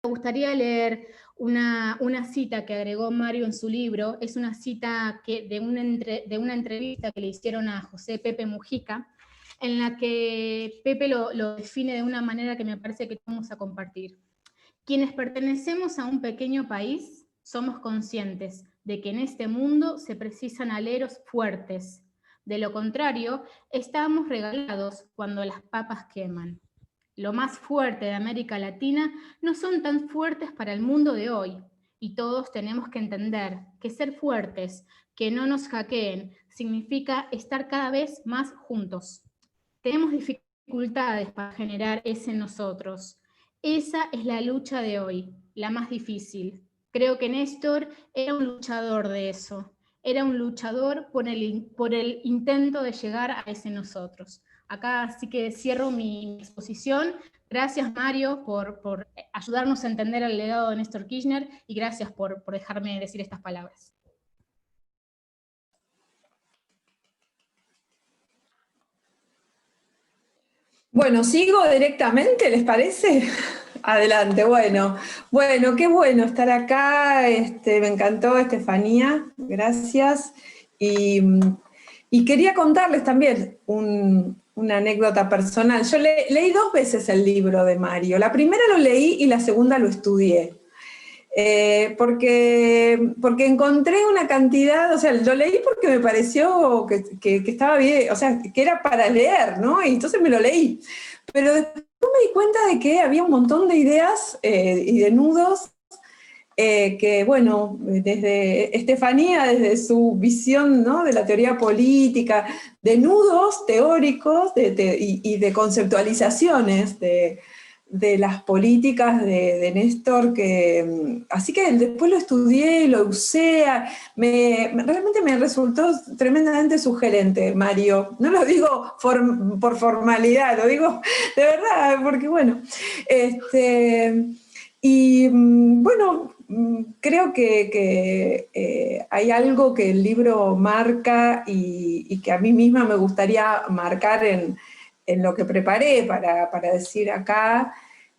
Me gustaría leer una cita que agregó Mario en su libro. Es una cita de una entrevista que le hicieron a José Pepe Mujica, en la que Pepe lo define de una manera que me parece que vamos a compartir. Quienes pertenecemos a un pequeño país somos conscientes de que en este mundo se precisan aleros fuertes. De lo contrario, estamos regalados cuando las papas queman. Lo más fuerte de América Latina no son tan fuertes para el mundo de hoy, y todos tenemos que entender que ser fuertes, que no nos hackeen, significa estar cada vez más juntos. Tenemos dificultades para generar ese nosotros. Esa es la lucha de hoy, la más difícil. Creo que Néstor era un luchador de eso, era un luchador por el intento de llegar a ese nosotros. Acá sí que cierro mi exposición. Gracias, Mario, por ayudarnos a entender el legado de Néstor Kirchner, y gracias por dejarme decir estas palabras. Bueno, ¿sigo directamente, les parece? Adelante, bueno, qué bueno estar acá, me encantó, Estefanía, gracias. Y quería contarles también una anécdota personal. Yo leí 2 veces el libro de Mario. La primera lo leí y la segunda lo estudié. Porque encontré una cantidad, o sea, lo leí porque me pareció que estaba bien, o sea, que era para leer, ¿no? Y entonces me lo leí. Pero después me di cuenta de que había un montón de ideas y de nudos que, bueno, desde Estefanía, desde su visión, ¿no?, de la teoría política, de nudos teóricos y de conceptualizaciones de las políticas de Néstor, así que después lo estudié, lo usé, realmente me resultó tremendamente sugerente, Mario. No lo digo por formalidad, lo digo de verdad, porque bueno, y bueno, creo que hay algo que el libro marca y que a mí misma me gustaría marcar en lo que preparé para decir acá,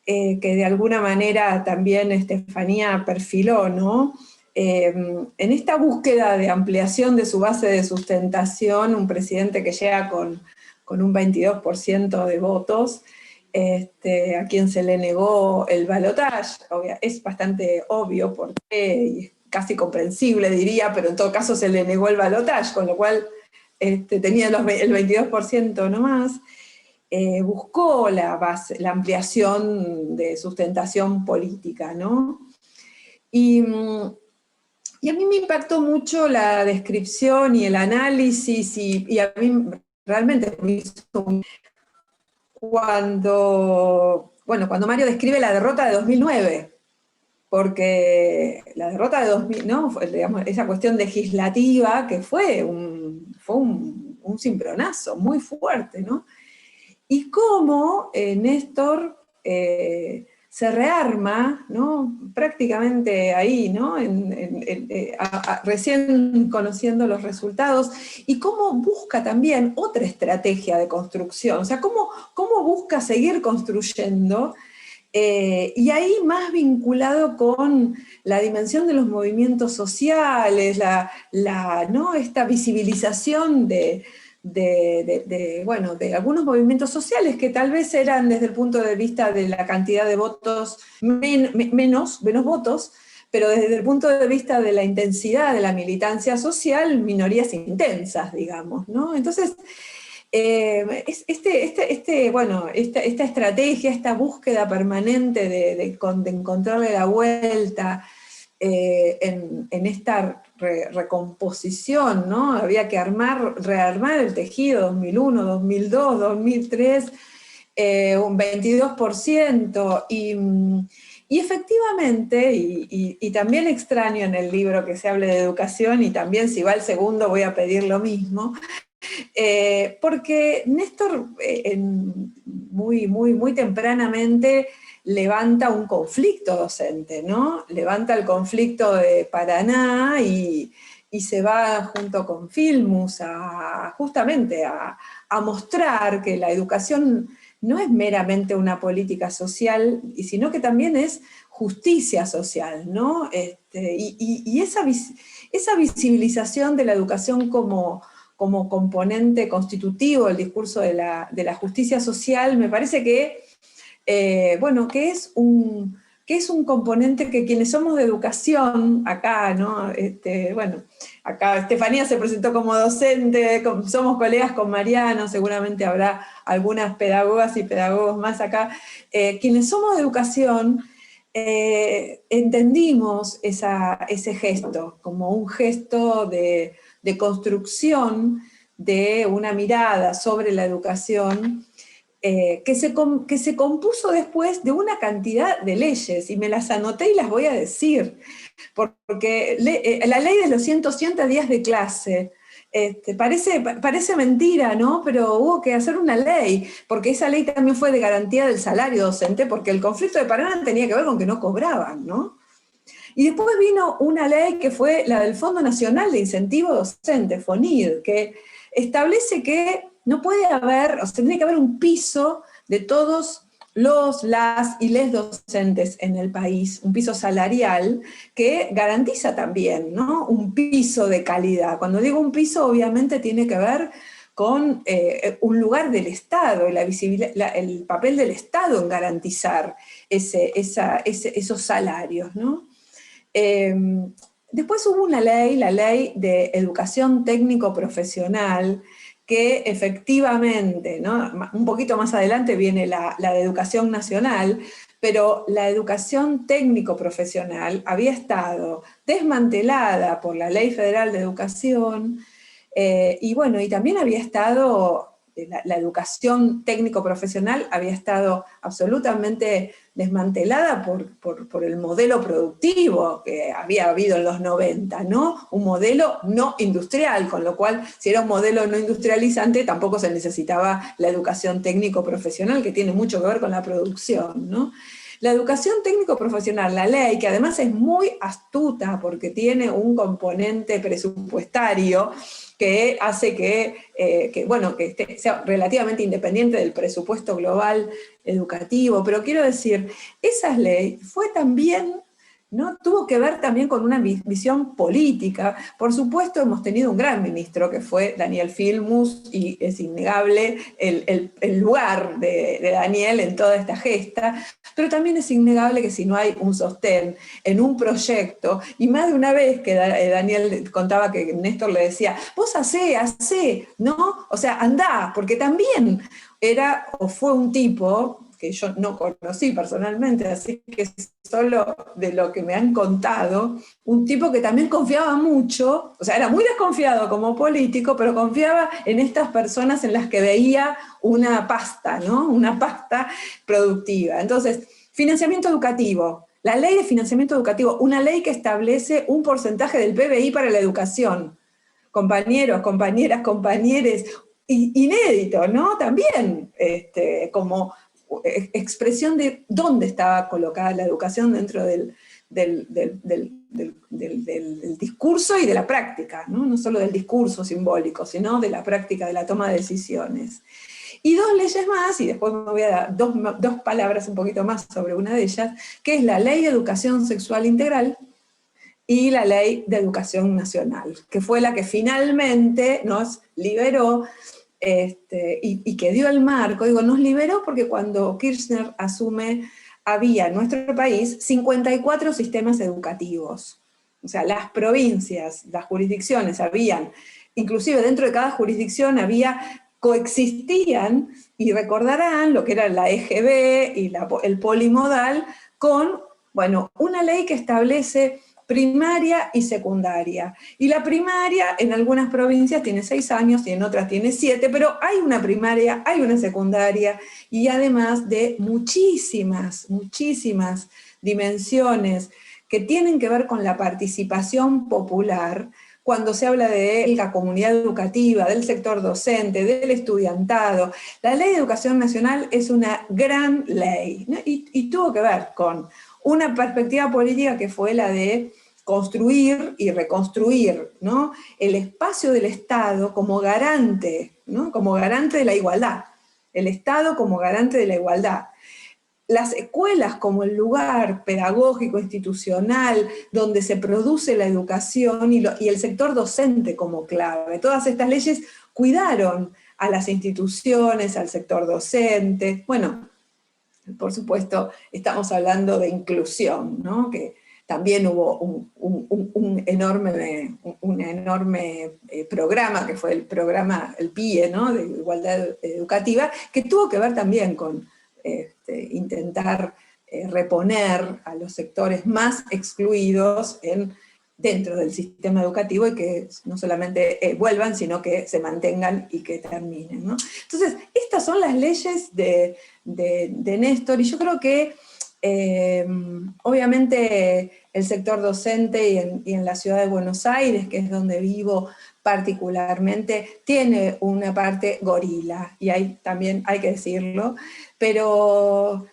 que de alguna manera también Estefanía perfiló, ¿no? En esta búsqueda de ampliación de su base de sustentación, un presidente que llega con un 22% de votos, a quien se le negó el balotaje, es bastante obvio por qué, y casi comprensible diría, pero en todo caso se le negó el balotaje, con lo cual tenía el 22% nomás. Buscó la ampliación de sustentación política, ¿no? Y a mí me impactó mucho la descripción y el análisis, y a mí realmente me hizo cuando Mario describe la derrota de 2009, porque la derrota de 2000, ¿no?, digamos, esa cuestión legislativa que fue un cimbronazo muy fuerte, ¿no? Y cómo Néstor se rearma, ¿no?, prácticamente ahí, ¿no?, recién conociendo los resultados, y cómo busca también otra estrategia de construcción, o sea, cómo busca seguir construyendo, y ahí más vinculado con la dimensión de los movimientos sociales, ¿no?, esta visibilización de algunos movimientos sociales que tal vez eran, desde el punto de vista de la cantidad de votos, menos votos, pero desde el punto de vista de la intensidad de la militancia social, minorías intensas, digamos, ¿no? Entonces, esta estrategia, esta búsqueda permanente de encontrarle la vuelta en esta recomposición, ¿no? Había que rearmar el tejido, 2001, 2002, 2003, un 22%, y efectivamente, y también extraño en el libro que se hable de educación, y también si va el segundo voy a pedir lo mismo, porque Néstor muy tempranamente levanta un conflicto docente, ¿no? Levanta el conflicto de Paraná y se va junto con Filmus justamente a mostrar que la educación no es meramente una política social, sino que también es justicia social, ¿no? Y esa visibilización de la educación como componente constitutivo del discurso de la justicia social, me parece que, bueno, que es un componente que quienes somos de educación acá, ¿no? Bueno, acá Estefanía se presentó como docente, somos colegas con Mariano, seguramente habrá algunas pedagogas y pedagogos más acá. Quienes somos de educación, entendimos ese gesto como un gesto de construcción de una mirada sobre la educación, que se compuso después de una cantidad de leyes, y me las anoté y las voy a decir, porque la ley de los 180 días de clase, parece mentira, ¿no? Pero hubo que hacer una ley, porque esa ley también fue de garantía del salario docente, porque el conflicto de Paraná tenía que ver con que no cobraban, ¿no? Y después vino una ley que fue la del Fondo Nacional de Incentivo Docente, FONID, que establece que no puede haber, o sea, tiene que haber un piso de todos las y les docentes en el país, un piso salarial que garantiza también, ¿no?, un piso de calidad. Cuando digo un piso, obviamente tiene que ver con un lugar del Estado, el papel del Estado en garantizar esos salarios, ¿no? Después hubo una ley, la Ley de Educación Técnico-Profesional, que efectivamente, ¿no?, un poquito más adelante viene la de Educación Nacional, pero la educación técnico-profesional había estado desmantelada por la Ley Federal de Educación, y bueno, y también había estado, la educación técnico-profesional había estado absolutamente desmantelada por el modelo productivo que había habido en los 90, ¿no? Un modelo no industrial, con lo cual, si era un modelo no industrializante, tampoco se necesitaba la educación técnico-profesional, que tiene mucho que ver con la producción, ¿no? La educación técnico-profesional, la ley, que además es muy astuta porque tiene un componente presupuestario que hace que sea relativamente independiente del presupuesto global educativo, pero quiero decir, esa ley fue también, ¿no?, tuvo que ver también con una visión política. Por supuesto, hemos tenido un gran ministro que fue Daniel Filmus, y es innegable el lugar de Daniel en toda esta gesta, pero también es innegable que si no hay un sostén en un proyecto, y más de una vez que Daniel contaba que Néstor le decía, vos hacé, ¿no? O sea, andá, porque también era o fue un tipo que yo no conocí personalmente, así que solo de lo que me han contado, un tipo que también confiaba mucho, o sea, era muy desconfiado como político, pero confiaba en estas personas en las que veía una pasta, ¿no?, una pasta productiva. Entonces, financiamiento educativo, la ley de financiamiento educativo, una ley que establece un porcentaje del PBI para la educación. Compañeros, compañeras, compañeres, inédito, ¿no? También como expresión de dónde estaba colocada la educación dentro del discurso y de la práctica, ¿no? No solo del discurso simbólico, sino de la práctica de la toma de decisiones. Y dos leyes más, y después me voy a dar dos palabras un poquito más sobre una de ellas, que es la Ley de Educación Sexual Integral y la Ley de Educación Nacional, que fue la que finalmente nos liberó y que dio el marco. Digo, nos liberó porque cuando Kirchner asume, había en nuestro país 54 sistemas educativos. O sea, las provincias, las jurisdicciones habían, inclusive dentro de cada jurisdicción coexistían, y recordarán lo que era la EGB y el polimodal, con, bueno, una ley que establece primaria y secundaria. Y la primaria en algunas provincias tiene 6 años y en otras tiene 7, pero hay una primaria, hay una secundaria, y además de muchísimas dimensiones que tienen que ver con la participación popular, cuando se habla de la comunidad educativa, del sector docente, del estudiantado. La Ley de Educación Nacional es una gran ley, ¿no? Y tuvo que ver con una perspectiva política que fue la de construir y reconstruir, ¿no?, el espacio del Estado como garante, ¿no?, como garante de la igualdad, el Estado como garante de la igualdad. las escuelas como el lugar pedagógico, institucional, donde se produce la educación y el sector docente como clave. Todas estas leyes cuidaron a las instituciones, al sector docente. Bueno, por supuesto, estamos hablando de inclusión, ¿no? Que también hubo un enorme programa, que fue el programa, el PIE, ¿no? De igualdad educativa, que tuvo que ver también con intentar reponer a los sectores más excluidos dentro del sistema educativo y que no solamente vuelvan, sino que se mantengan y que terminen, ¿no? Entonces, estas son las leyes de Néstor, y yo creo que obviamente el sector docente y en la ciudad de Buenos Aires, que es donde vivo particularmente, tiene una parte gorila, y ahí también hay que decirlo, pero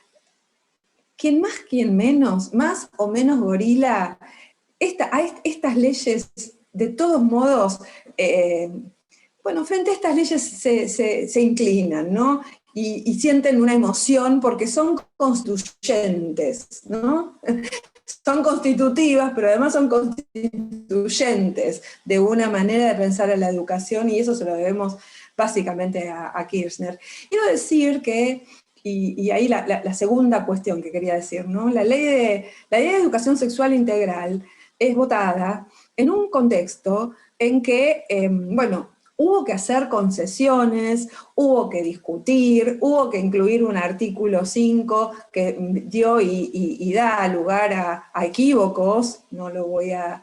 quien más, quien menos, más o menos gorila, estas leyes, de todos modos, bueno, frente a estas leyes se inclinan, ¿no? Y sienten una emoción porque son constituyentes, ¿no? Son constitutivas, pero además son constituyentes de una manera de pensar a la educación, y eso se lo debemos básicamente a Kirchner. Quiero decir que, y ahí la segunda cuestión que quería decir, ¿no? La ley de educación sexual integral es votada en un contexto en que, bueno, hubo que hacer concesiones, hubo que discutir, hubo que incluir un artículo 5 que dio y da lugar a equívocos, no lo voy a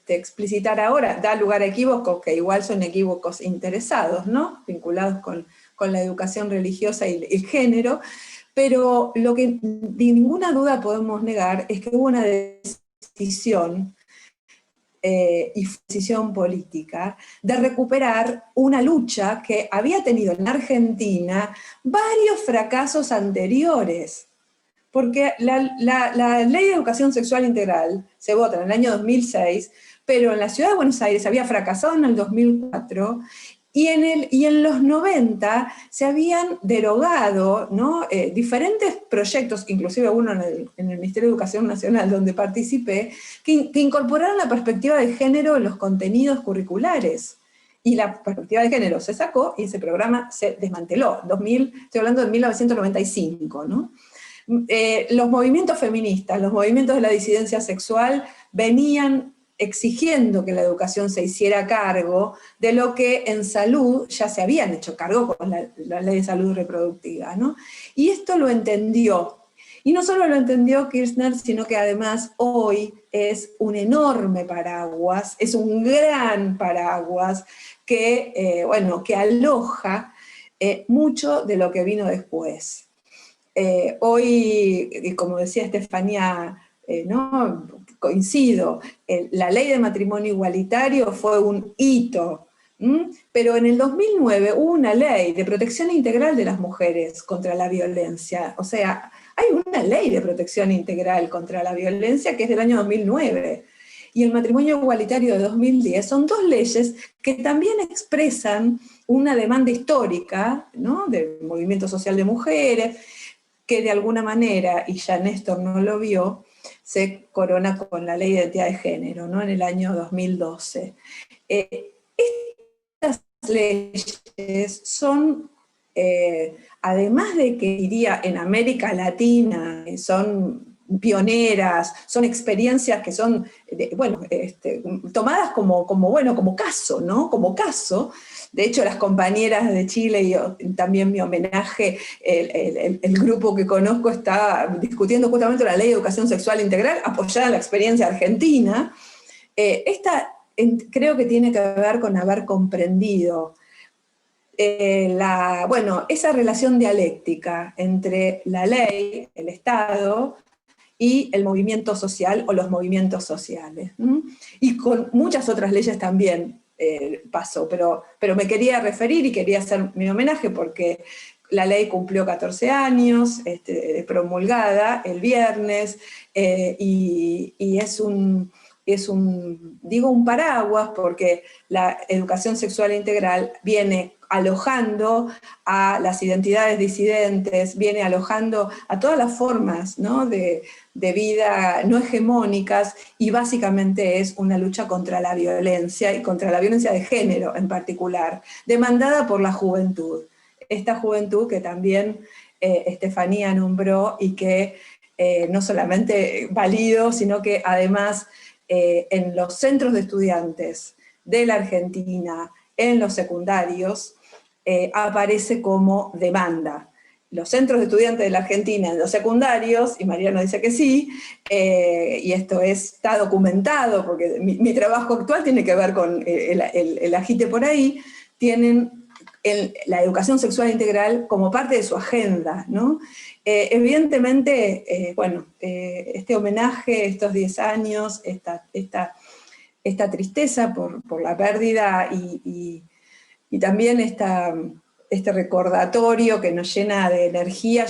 explicitar ahora, da lugar a equívocos que igual son equívocos interesados, ¿no? Vinculados con la educación religiosa y el género, pero lo que de ninguna duda podemos negar es que hubo una decisión y decisión política de recuperar una lucha que había tenido en Argentina varios fracasos anteriores. Porque la Ley de Educación Sexual Integral se vota en el año 2006, pero en la Ciudad de Buenos Aires había fracasado en el 2004, y en los 90 se habían derogado, ¿no? Diferentes proyectos, inclusive uno en el Ministerio de Educación Nacional, donde participé, que incorporaron la perspectiva de género en los contenidos curriculares. Y la perspectiva de género se sacó y ese programa se desmanteló. Estoy hablando de 1995, ¿no? Los movimientos feministas, los movimientos de la disidencia sexual venían exigiendo que la educación se hiciera cargo de lo que en salud ya se habían hecho cargo con la ley de salud reproductiva, ¿no? Y esto lo entendió. Y no solo lo entendió Kirchner, sino que además hoy es un enorme paraguas, es un gran paraguas que, bueno, que aloja mucho de lo que vino después. Hoy, como decía Estefanía, ¿no? Coincido, la ley de matrimonio igualitario fue un hito, pero en el 2009 hubo una ley de protección integral de las mujeres contra la violencia. O sea, hay una ley de protección integral contra la violencia que es del año 2009. Y el matrimonio igualitario de 2010 son dos leyes que también expresan una demanda histórica, ¿no? Del movimiento social de mujeres, que de alguna manera, y ya Néstor no lo vio, se corona con la Ley de Identidad de Género, ¿no? En el año 2012. Estas leyes son, además de que diría en América Latina, son pioneras, son experiencias que son, bueno, tomadas como caso, ¿no? Como caso. De hecho, las compañeras de Chile, y también mi homenaje, el grupo que conozco está discutiendo justamente la Ley de Educación Sexual Integral, apoyada en la experiencia argentina. Creo que tiene que ver con haber comprendido bueno, esa relación dialéctica entre la ley, el Estado, y el movimiento social o los movimientos sociales. Y con muchas otras leyes también pasó, pero me quería referir y quería hacer mi homenaje porque la ley cumplió 14 años, promulgada el viernes, y es es digo un paraguas porque la educación sexual integral viene alojando a las identidades disidentes, viene alojando a todas las formas, ¿no?, de vida no hegemónicas, y básicamente es una lucha contra la violencia y contra la violencia de género en particular, demandada por la juventud. Esta juventud que también Estefanía nombró y que no solamente valido, sino que además en los centros de estudiantes de la Argentina, en los secundarios, aparece como demanda. Los centros de estudiantes de la Argentina en los secundarios, y Mariano dice que sí, y esto está documentado, porque mi trabajo actual tiene que ver con el agite por ahí, tienen la educación sexual integral como parte de su agenda, ¿no? Evidentemente, este homenaje, estos 10 años, esta tristeza por la pérdida y también este recordatorio que nos llena de energía,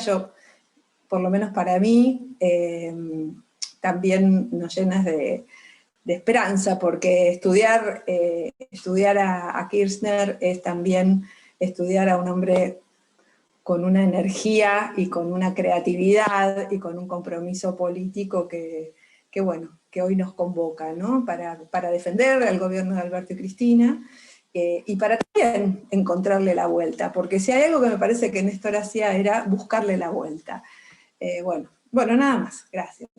por lo menos para mí, también nos llena de esperanza, porque estudiar a Kirchner es también estudiar a un hombre con una energía y con una creatividad y con un compromiso político que hoy nos convoca, ¿no?, para defender al gobierno de Alberto y Cristina, y para también encontrarle la vuelta, porque si hay algo que me parece que Néstor hacía era buscarle la vuelta. Bueno, nada más, gracias.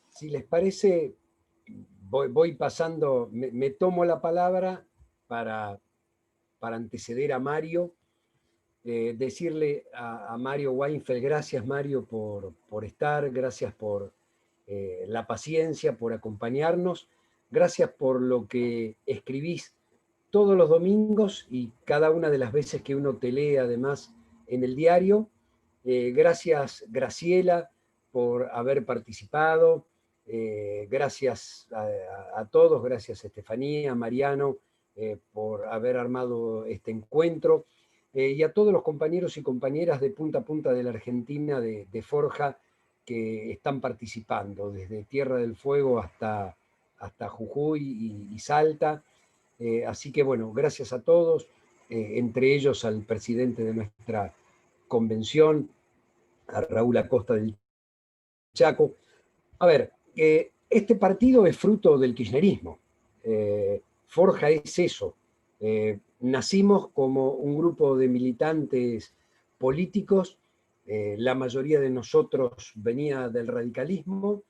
Si les parece, voy pasando, me tomo la palabra para anteceder a Mario, decirle a Mario Weinfeld, gracias Mario por estar, gracias por la paciencia, por acompañarnos, gracias por lo que escribís todos los domingos y cada una de las veces que uno te lee además en el diario. Gracias Graciela por haber participado, gracias a todos, gracias Estefanía, Mariano, por haber armado este encuentro, y a todos los compañeros y compañeras de punta a punta de la Argentina de Forja que están participando, desde Tierra del Fuego hasta Jujuy y Salta. Así que bueno, gracias a todos, entre ellos al presidente de nuestra convención, a Raúl Acosta del Chaco. A ver, este partido es fruto del kirchnerismo. Forja es eso. Nacimos como un grupo de militantes políticos, la mayoría de nosotros venía del radicalismo.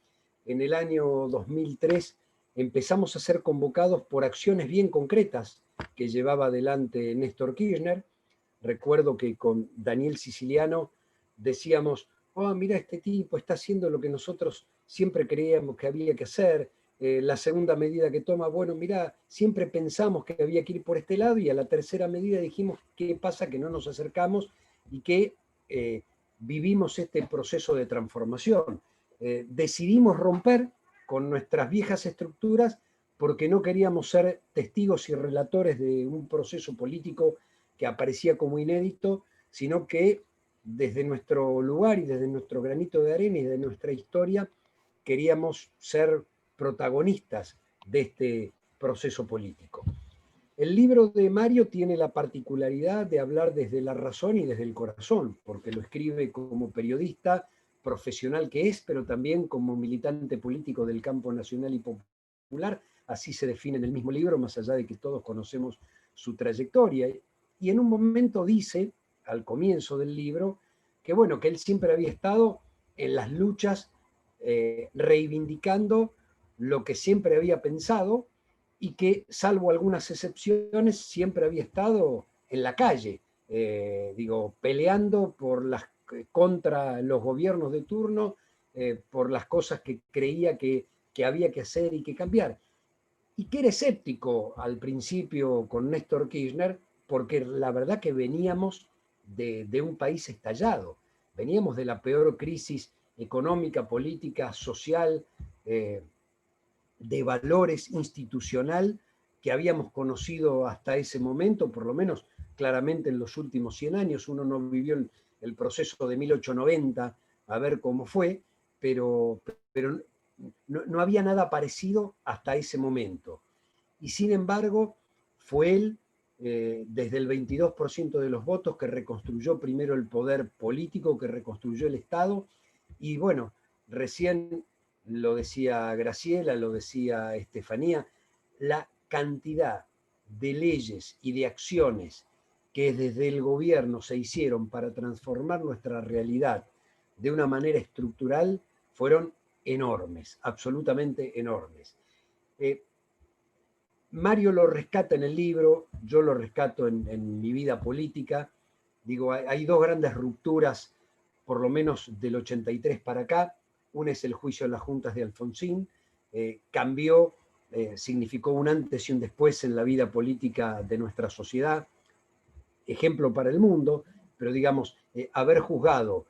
En el año 2003 empezamos a ser convocados por acciones bien concretas que llevaba adelante Néstor Kirchner. Recuerdo que con Daniel Siciliano decíamos, oh, mira, este tipo está haciendo lo que nosotros siempre creíamos que había que hacer. La segunda medida que toma, bueno, mira, siempre pensamos que había que ir por este lado, y a la tercera medida dijimos, ¿qué pasa que no nos acercamos y que vivimos este proceso de transformación? Decidimos romper con nuestras viejas estructuras porque no queríamos ser testigos y relatores de un proceso político que aparecía como inédito, sino que desde nuestro lugar y desde nuestro granito de arena y de nuestra historia queríamos ser protagonistas de este proceso político. El libro de Mario tiene la particularidad de hablar desde la razón y desde el corazón, porque lo escribe como periodista profesional que es, pero también como militante político del campo nacional y popular. Así se define en el mismo libro, más allá de que todos conocemos su trayectoria. Y en un momento dice, al comienzo del libro, que bueno, que él siempre había estado en las luchas reivindicando lo que siempre había pensado, y que, salvo algunas excepciones, siempre había estado en la calle, peleando contra los gobiernos de turno, por las cosas que creía que había que hacer y que cambiar. Y que era escéptico al principio con Néstor Kirchner, porque la verdad que veníamos de un país estallado, veníamos de la peor crisis económica, política, social, de valores institucional que habíamos conocido hasta ese momento, por lo menos claramente en los últimos 100 años. Uno no vivió el proceso de 1890 a ver cómo fue, pero no había nada parecido hasta ese momento. Y sin embargo, fue él, desde el 22% de los votos, que reconstruyó primero el poder político, que reconstruyó el Estado. Y bueno, recién lo decía Graciela, lo decía Estefanía, la cantidad de leyes y de acciones que desde el gobierno se hicieron para transformar nuestra realidad de una manera estructural fueron enormes, absolutamente enormes. Mario lo rescata en el libro, yo lo rescato en mi vida política. Digo, hay dos grandes rupturas, por lo menos del 83 para acá. Una es el juicio de las juntas de Alfonsín, cambió, significó un antes y un después en la vida política de nuestra sociedad, ejemplo para el mundo, pero digamos, haber juzgado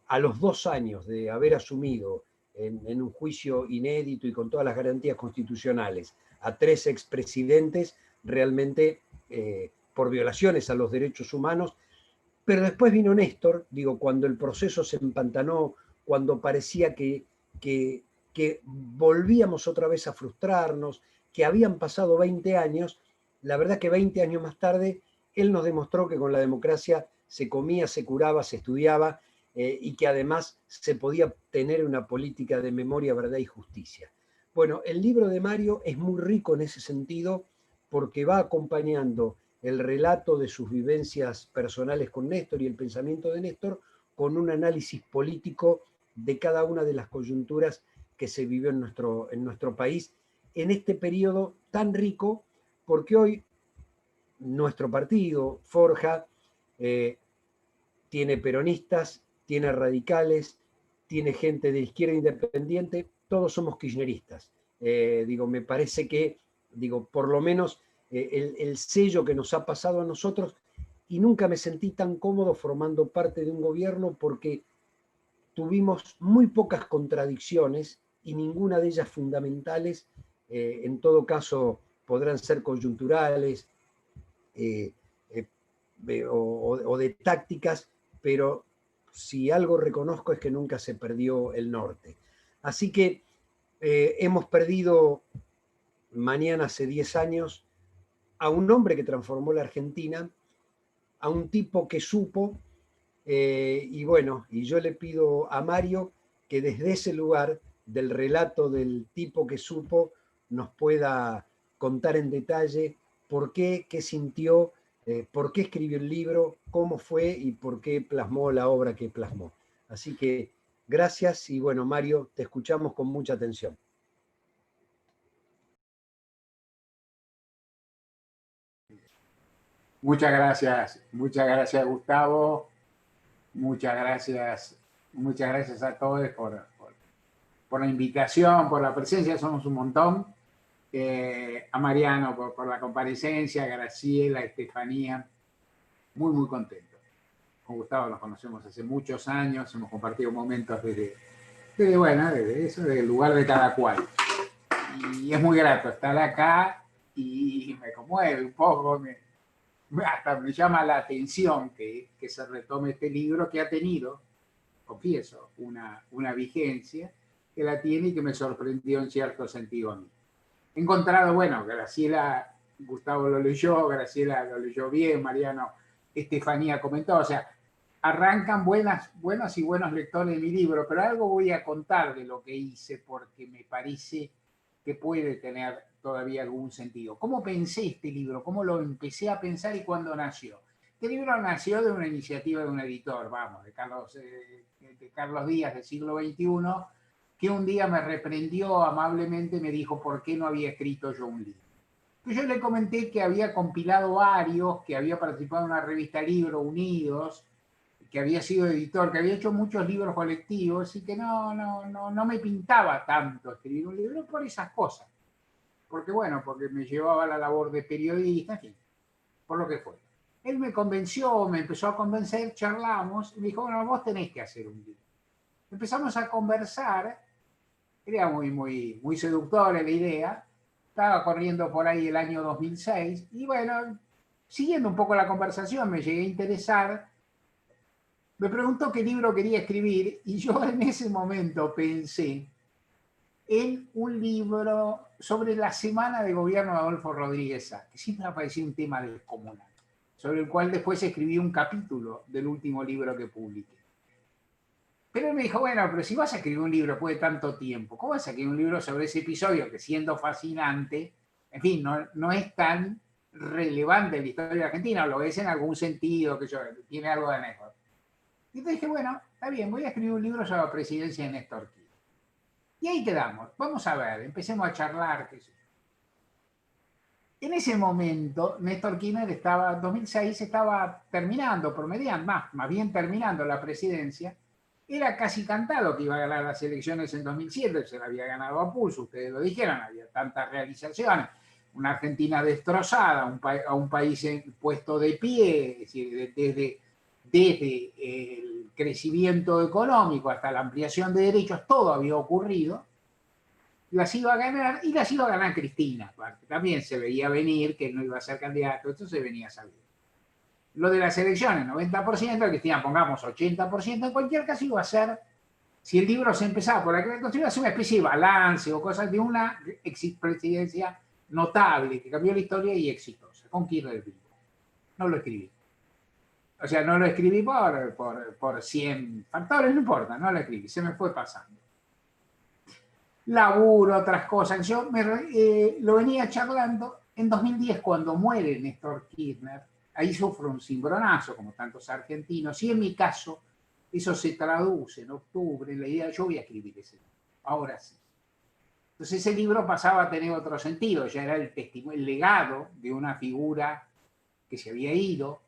a los 2 años de haber asumido en un juicio inédito y con todas las garantías constitucionales a 3 expresidentes, realmente por violaciones a los derechos humanos. Pero después vino Néstor, digo, cuando el proceso se empantanó, cuando parecía que volvíamos otra vez a frustrarnos, que habían pasado 20 años, la verdad que 20 años más tarde, él nos demostró que con la democracia se comía, se curaba, se estudiaba, y que además se podía tener una política de memoria, verdad y justicia. Bueno, el libro de Mario es muy rico en ese sentido porque va acompañando el relato de sus vivencias personales con Néstor y el pensamiento de Néstor con un análisis político de cada una de las coyunturas que se vivió en nuestro país en este periodo tan rico, porque hoy nuestro partido, Forja, tiene peronistas, tiene radicales, tiene gente de izquierda independiente, todos somos kirchneristas. Digo, me parece que, digo, por lo menos el sello que nos ha pasado a nosotros, y nunca me sentí tan cómodo formando parte de un gobierno porque tuvimos muy pocas contradicciones y ninguna de ellas fundamentales. En todo caso, podrán ser coyunturales o de tácticas, pero si algo reconozco es que nunca se perdió el norte. Así que hemos perdido mañana hace 10 años a un hombre que transformó la Argentina, a un tipo que supo, y bueno, y yo le pido a Mario que desde ese lugar del relato del tipo que supo nos pueda contar en detalle por qué, qué sintió, por qué escribió el libro, cómo fue y por qué plasmó la obra que plasmó. Así que gracias y bueno, Mario, te escuchamos con mucha atención. Muchas gracias Gustavo, muchas gracias a todos por la invitación, por la presencia, somos un montón. A Mariano por la comparecencia, a Graciela, a Estefanía, muy contento. Con Gustavo nos conocemos hace muchos años, hemos compartido momentos desde eso, del lugar de cada cual. Y es muy grato estar acá y me conmueve un poco, hasta me llama la atención que se retome este libro que ha tenido, confieso, una vigencia, que la tiene y que me sorprendió en cierto sentido a mí. He encontrado, bueno, Graciela, Gustavo lo leyó, Graciela lo leyó bien, Mariano, Estefanía comentó, o sea, arrancan buenos y buenos lectores de mi libro, pero algo voy a contar de lo que hice porque me parece que puede tener todavía algún sentido. ¿Cómo pensé este libro? ¿Cómo lo empecé a pensar y cuándo nació? Este libro nació de una iniciativa de un editor, vamos, de Carlos Díaz, del siglo XXI, que un día me reprendió amablemente, me dijo por qué no había escrito yo un libro. Yo le comenté que había compilado varios, que había participado en una revista Libro Unidos, que había sido editor, que había hecho muchos libros colectivos y que no me pintaba tanto escribir un libro por esas cosas. Porque porque me llevaba la labor de periodista, en fin, por lo que fue. Él me convenció, me empezó a convencer, charlamos, y me dijo, bueno, vos tenés que hacer un libro. Empezamos a conversar, era muy seductora la idea, estaba corriendo por ahí el año 2006, y bueno, siguiendo un poco la conversación, me llegué a interesar, me preguntó qué libro quería escribir y yo en ese momento pensé en un libro sobre la semana de gobierno de Adolfo Rodríguez Sá, que siempre me ha parecido un tema descomunal, sobre el cual después escribí un capítulo del último libro que publiqué. Pero él me dijo, bueno, pero si vas a escribir un libro después de tanto tiempo, ¿cómo vas a escribir un libro sobre ese episodio que, siendo fascinante, en fin, no es tan relevante en la historia de Argentina, o lo es en algún sentido, que tiene algo de anécdota? Y entonces dije, bueno, está bien, voy a escribir un libro sobre la presidencia de Néstor Kirchner. Y ahí quedamos, vamos a ver, empecemos a charlar, qué sé yo. En ese momento, Néstor Kirchner estaba, en 2006, estaba terminando, promediando, más bien terminando la presidencia. Era casi cantado que iba a ganar las elecciones en 2007, se la había ganado a pulso, ustedes lo dijeron, había tantas realizaciones, una Argentina destrozada, un país puesto de pie, es decir, desde el crecimiento económico hasta la ampliación de derechos, todo había ocurrido. Las iba a ganar, y las iba a ganar Cristina, porque también se veía venir que no iba a ser candidato, esto se venía sabiendo. Lo de las elecciones, 90%, Cristina pongamos 80%, en cualquier caso iba a ser, si el libro se empezaba por la que iba a ser una especie de balance o cosas de una presidencia notable que cambió la historia y exitosa, con Kirchner vivo. No lo escribí. O sea, no lo escribí por 100 factores, no importa, no lo escribí, se me fue pasando. Laburo, otras cosas. Yo lo venía charlando en 2010 cuando muere Néstor Kirchner. Ahí sufro un cimbronazo, como tantos argentinos. Y en mi caso, eso se traduce en octubre en la idea de yo voy a escribir ese libro. Ahora sí. Entonces ese libro pasaba a tener otro sentido. Ya era el testimonio, el legado de una figura que se había ido.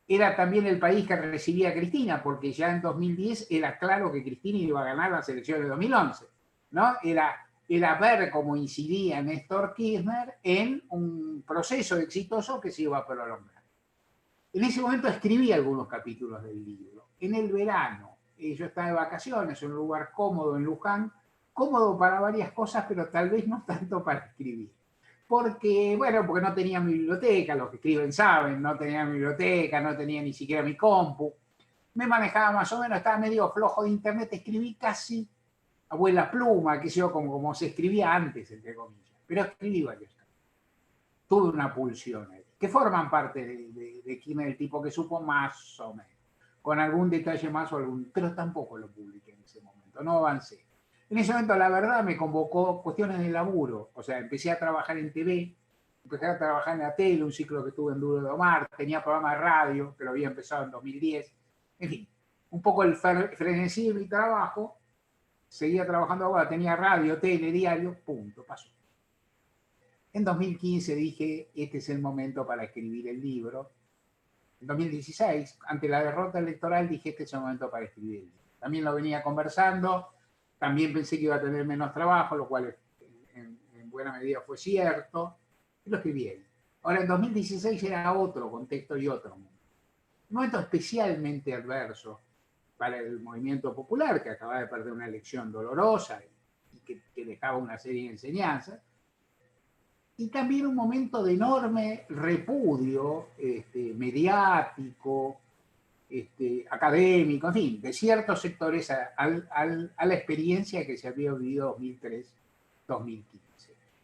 Era también el país que recibía a Cristina, porque ya en 2010 era claro que Cristina iba a ganar las elecciones de 2011. ¿No? Era ver cómo incidía Néstor Kirchner en un proceso exitoso que se iba a prolongar. En ese momento escribí algunos capítulos del libro. En el verano, yo estaba de vacaciones en un lugar cómodo en Luján, cómodo para varias cosas, pero tal vez no tanto para escribir. Porque no tenía mi biblioteca, los que escriben saben, no tenía mi biblioteca, no tenía ni siquiera mi compu. Me manejaba más o menos, estaba medio flojo de internet, escribí casi abuela pluma, que sé yo, como se escribía antes, entre comillas. Pero escribí varios. Tuve una pulsión ahí, que forman parte de Kirchner, el tipo que supo más o menos, con algún detalle más o algún, pero tampoco lo publiqué en ese momento, no avancé. En ese momento, la verdad, me convocó cuestiones de laburo, o sea, empecé a trabajar en TV, empecé a trabajar en la tele, un ciclo que tuve en Duro de Omar, tenía programa de radio, que lo había empezado en 2010, en fin, un poco el frenesí de mi trabajo. Seguía trabajando ahora, tenía radio, tele, diario, punto, pasó. En 2015 dije, este es el momento para escribir el libro. En 2016, ante la derrota electoral, dije, este es el momento para escribir el libro. También lo venía conversando, también pensé que iba a tener menos trabajo, lo cual en buena medida fue cierto, y lo escribí ahí. Ahora, en 2016 era otro contexto y otro mundo. Un momento especialmente adverso para el movimiento popular, que acababa de perder una elección dolorosa y que dejaba una serie de enseñanzas, y también un momento de enorme repudio mediático, académico, en fin, de ciertos sectores a la experiencia que se había vivido 2003-2015.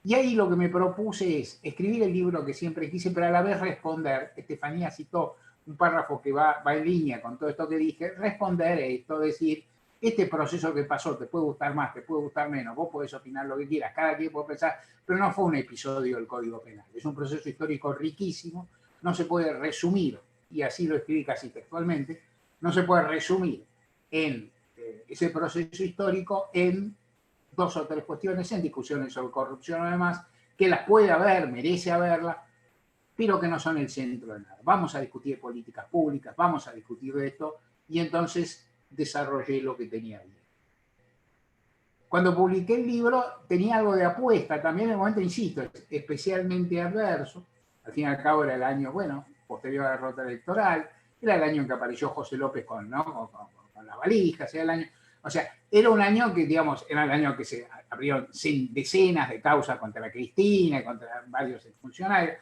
Y ahí lo que me propuse es escribir el libro que siempre quise, pero a la vez responder. Estefanía citó un párrafo que va en línea con todo esto que dije, responder esto, decir, este proceso que pasó te puede gustar más, te puede gustar menos, vos podés opinar lo que quieras, cada quien puede pensar, pero no fue un episodio del Código Penal, es un proceso histórico riquísimo, no se puede resumir, y así lo escribí casi textualmente, no se puede resumir en ese proceso histórico en 2 o 3 cuestiones, en discusiones sobre corrupción o demás, que las puede haber, merece haberla, pero que no son el centro de nada. Vamos a discutir políticas públicas, vamos a discutir de esto, y entonces desarrollé lo que tenía ahí. Cuando publiqué el libro tenía algo de apuesta, también en el momento, insisto, especialmente adverso, al fin y al cabo era el año, posterior a la derrota electoral, era el año en que apareció José López con las valijas, era un año que, era el año que se abrieron decenas de causas contra la Cristina, contra varios funcionarios.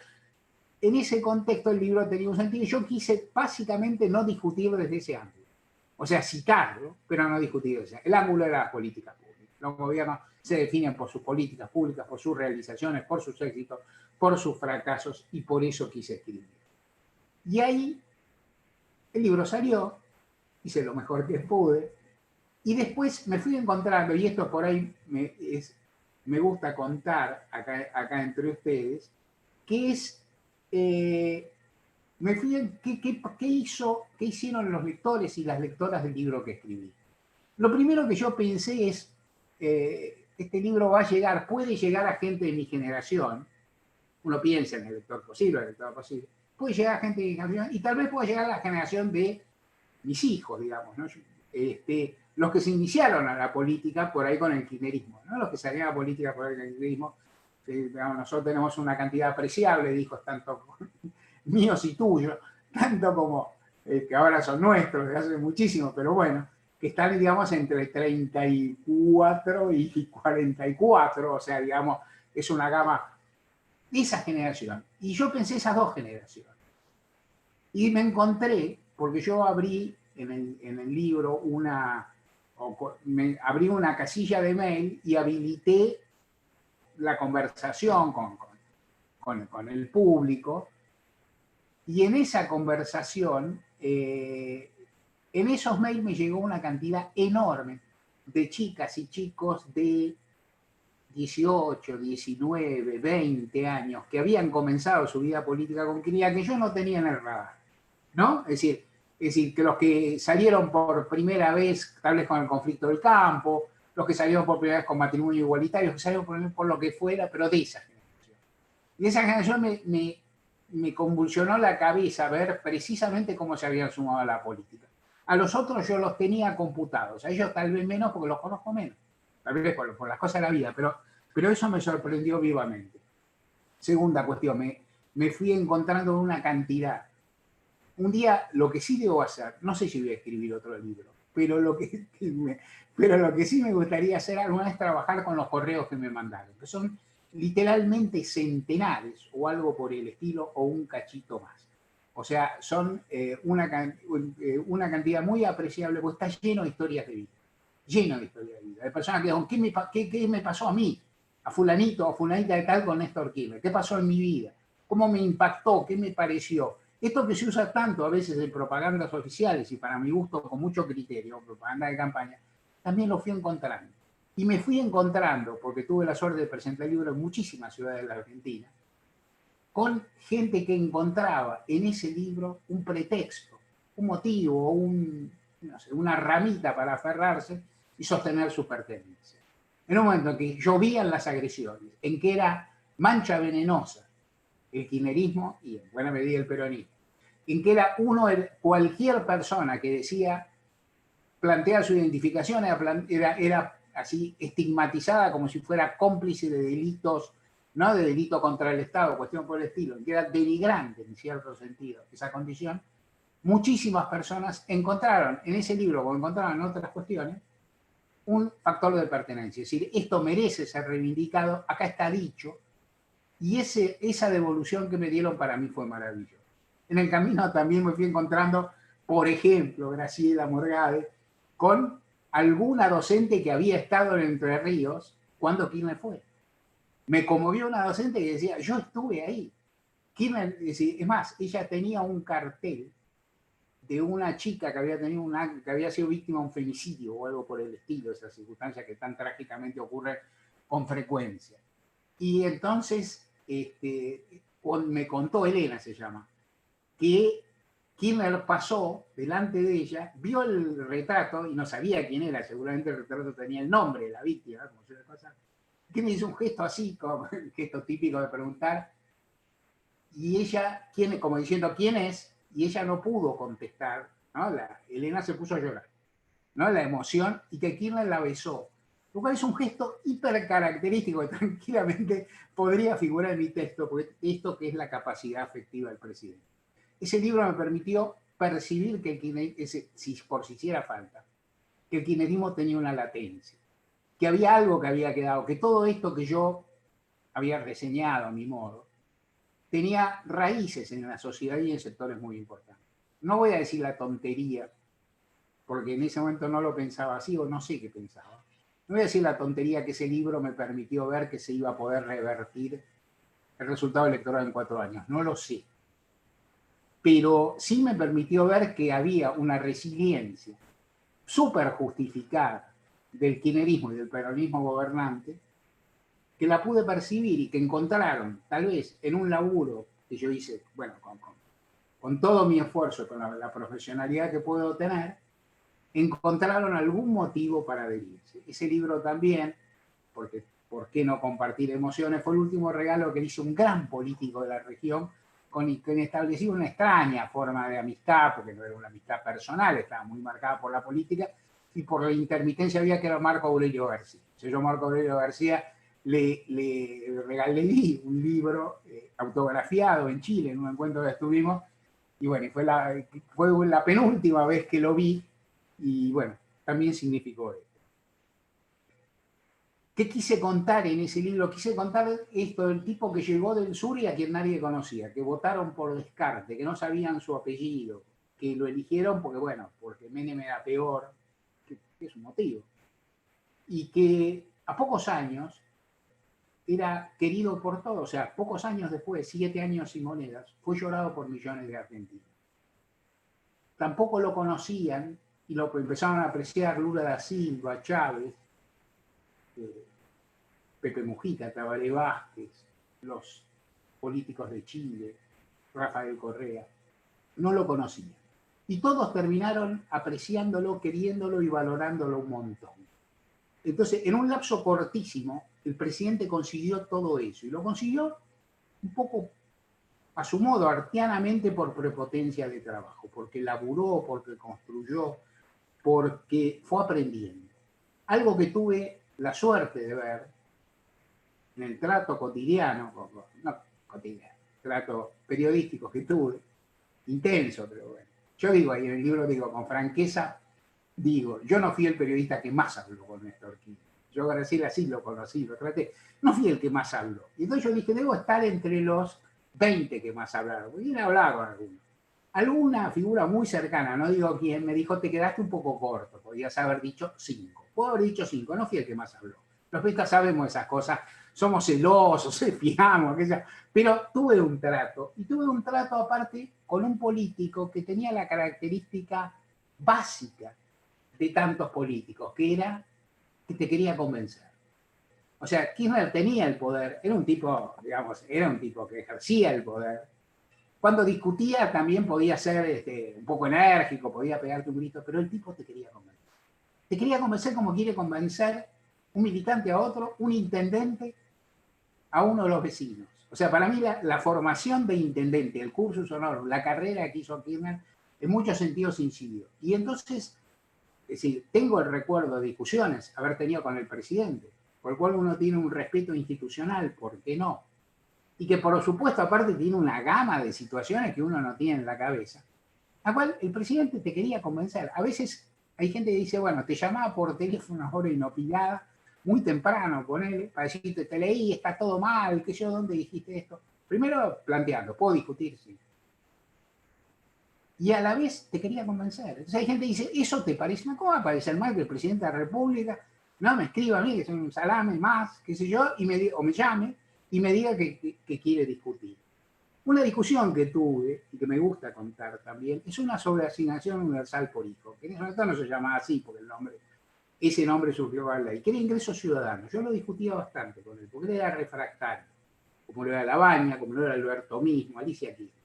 En ese contexto el libro tenía un sentido y yo quise básicamente no discutir desde ese ángulo. O sea, citarlo, pero no discutir. O sea, el ángulo de las políticas públicas. Los gobiernos se definen por sus políticas públicas, por sus realizaciones, por sus éxitos, por sus fracasos, y por eso quise escribir. Y ahí el libro salió, hice lo mejor que pude, y después me fui encontrando, y esto por ahí me gusta contar acá entre ustedes, que es, me fui, ¿qué hicieron los lectores y las lectoras del libro que escribí? Lo primero que yo pensé es, este libro puede llegar a gente de mi generación. Uno piensa en el lector posible, puede llegar a gente de mi generación, y tal vez pueda llegar a la generación de mis hijos, digamos, ¿no? Los que se iniciaron a la política por ahí con el kirchnerismo, ¿no? Los que salían a la política por ahí con el kirchnerismo. Digamos, nosotros tenemos una cantidad apreciable de hijos, tanto míos y tuyos, tanto como que ahora son nuestros, de hace muchísimo, pero bueno, que están, digamos, entre 34 y 44, o sea, digamos, es una gama de esa generación. Y yo pensé esas dos generaciones. Y me encontré, porque yo abrí en el libro abrí una casilla de mail y habilité la conversación con el público, y en esa conversación, en esos mails me llegó una cantidad enorme de chicas y chicos de 18, 19, 20 años que habían comenzado su vida política con Kirchner, que yo no tenía en el radar, ¿no? Es decir, que los que salieron por primera vez, tal vez con el conflicto del campo, los que salieron por primera vez con matrimonio igualitario, los que salieron por lo que fuera, pero de esa generación. Y esa generación me convulsionó la cabeza ver precisamente cómo se habían sumado a la política. A los otros yo los tenía computados, a ellos tal vez menos porque los conozco menos, tal vez por las cosas de la vida, pero eso me sorprendió vivamente. Segunda cuestión, me fui encontrando una cantidad. Un día, lo que sí debo hacer, no sé si voy a escribir otro libro, pero lo que sí me gustaría hacer alguna vez, trabajar con los correos que me mandaron, que son literalmente centenares o algo por el estilo, o un cachito más. O sea, son una cantidad muy apreciable, porque está lleno de historias de vida. Lleno de historias de vida. De personas que dicen, ¿qué me pasó a mí? A fulanito o fulanita de tal con Néstor Kirchner. ¿Qué pasó en mi vida? ¿Cómo me impactó? ¿Qué me pareció? Esto que se usa tanto a veces en propagandas oficiales, y para mi gusto con mucho criterio, propaganda de campaña, también lo fui encontrando. Y me fui encontrando, porque tuve la suerte de presentar el libro en muchísimas ciudades de la Argentina, con gente que encontraba en ese libro un pretexto, un motivo, una ramita para aferrarse y sostener su pertenencia. En un momento en que llovían las agresiones, en que era mancha venenosa el kirchnerismo y en buena medida el peronismo, en que era cualquier persona que decía, plantear su identificación, era así estigmatizada como si fuera cómplice de delitos, ¿no? De delito contra el Estado, cuestión por el estilo, que era denigrante en cierto sentido esa condición. Muchísimas personas encontraron en ese libro, o encontraron en otras cuestiones, un factor de pertenencia. Es decir, esto merece ser reivindicado, acá está dicho, y esa devolución que me dieron para mí fue maravillosa. En el camino también me fui encontrando, por ejemplo, Graciela Morgade, con alguna docente que había estado en Entre Ríos cuando Kirchner fue. Me conmovió una docente que decía, yo estuve ahí. Kirchner, es más, ella tenía un cartel de una chica que había sido víctima de un femicidio o algo por el estilo, esa circunstancia que tan trágicamente ocurre con frecuencia. Y entonces me contó, Elena se llama, que Kirchner pasó delante de ella, vio el retrato y no sabía quién era, seguramente el retrato tenía el nombre de la víctima, como suele pasar. Kirchner hizo un gesto así, como el gesto típico de preguntar, y ella, como diciendo, ¿quién es? Y ella no pudo contestar, ¿no? Elena se puso a llorar, ¿no? La emoción, y que Kirchner la besó. Lo cual es un gesto hiper característico que tranquilamente podría figurar en mi texto, porque esto que es la capacidad afectiva del presidente. Ese libro me permitió percibir que si por si hiciera falta, que el kirchnerismo tenía una latencia, que había algo que había quedado, que todo esto que yo había reseñado a mi modo, tenía raíces en la sociedad y en sectores muy importantes. No voy a decir la tontería porque en ese momento no lo pensaba así o no sé qué pensaba. No voy a decir la tontería que ese libro me permitió ver que se iba a poder revertir el resultado electoral en 4 años, no lo sé. Pero sí me permitió ver que había una resiliencia súper justificada del kirchnerismo y del peronismo gobernante, que la pude percibir y que encontraron, tal vez en un laburo que yo hice, bueno, con todo mi esfuerzo, con la profesionalidad que puedo tener, encontraron algún motivo para adherirse. Ese libro también, porque ¿por qué no compartir emociones? Fue el último regalo que le hizo un gran político de la región, con quien establecí una extraña forma de amistad, porque no era una amistad personal, estaba muy marcada por la política y por la intermitencia había, que era Marco Aurelio García. Entonces yo a Marco Aurelio García le regalé un libro autografiado en Chile, en un encuentro que estuvimos, y bueno, fue la penúltima vez que lo vi, y bueno, también significó esto. ¿Qué quise contar en ese libro? Quise contar esto del tipo que llegó del sur y a quien nadie conocía, que votaron por descarte, que no sabían su apellido, que lo eligieron porque, bueno, porque Menem era peor, que es un motivo, y que a pocos años era querido por todos, o sea, pocos años después, 7 años y monedas, fue llorado por millones de argentinos. Tampoco lo conocían y lo empezaron a apreciar Lula da Silva, Chávez, Pepe Mujica, Tabaré Vázquez, los políticos de Chile, Rafael Correa. No lo conocían. Y todos terminaron apreciándolo, queriéndolo y valorándolo un montón. Entonces, en un lapso cortísimo, el presidente consiguió todo eso. Y lo consiguió un poco a su modo, artianamente, por prepotencia de trabajo, porque laburó, porque construyó, porque fue aprendiendo. Algo que tuve la suerte de ver en el trato cotidiano, no cotidiano, trato periodístico que tuve, intenso, pero bueno. Yo digo ahí en el libro, digo con franqueza, digo, yo no fui el periodista que más habló con Néstor Kirchner. Yo a Graciela sí lo conocí, lo traté. No fui el que más habló. Y entonces yo dije, debo estar entre los 20 que más hablaron. Porque yo hablaba con alguno. Alguna figura muy cercana, no digo quién, me dijo, te quedaste un poco corto. Podías haber dicho 5. Puedo haber dicho 5, no fui el que más habló. Los periodistas sabemos esas cosas. Somos celosos, fiamos, pero tuve un trato. Y tuve un trato aparte con un político que tenía la característica básica de tantos políticos, que era que te quería convencer. O sea, Kirchner tenía el poder, era un tipo, digamos, era un tipo que ejercía el poder. Cuando discutía también podía ser un poco enérgico, podía pegarte un grito, pero el tipo te quería convencer. Te quería convencer como quiere convencer un militante a otro, un intendente a uno de los vecinos. O sea, para mí la formación de intendente, el cursus honorum, la carrera que hizo Kirchner, en muchos sentidos incidió. Y entonces, es decir, tengo el recuerdo de discusiones haber tenido con el presidente, por el cual uno tiene un respeto institucional, ¿por qué no? Y que por supuesto aparte tiene una gama de situaciones que uno no tiene en la cabeza, la cual el presidente te quería convencer. A veces hay gente que dice, bueno, te llamaba por teléfono a hora inopinada, muy temprano, ponele, para decirte, te leí, está todo mal, qué sé yo, ¿dónde dijiste esto? Primero planteando, ¿puedo discutir? Sí. Y a la vez te quería convencer. Entonces hay gente que dice, ¿eso te parece? ¿Cómo va a parecer mal que el presidente de la República no me escriba a mí, que soy un salame más, qué sé yo, o me llame y me diga que quiere discutir? Una discusión que tuve, y que me gusta contar también, es una sobre asignación universal por hijo, que en ese momento no se llamaba así, porque ese nombre surgió a la ley, que era ingreso ciudadano. Yo lo discutía bastante con él, porque él era refractario, como lo era Labaña, como lo era Alberto mismo, Alicia Kirchner.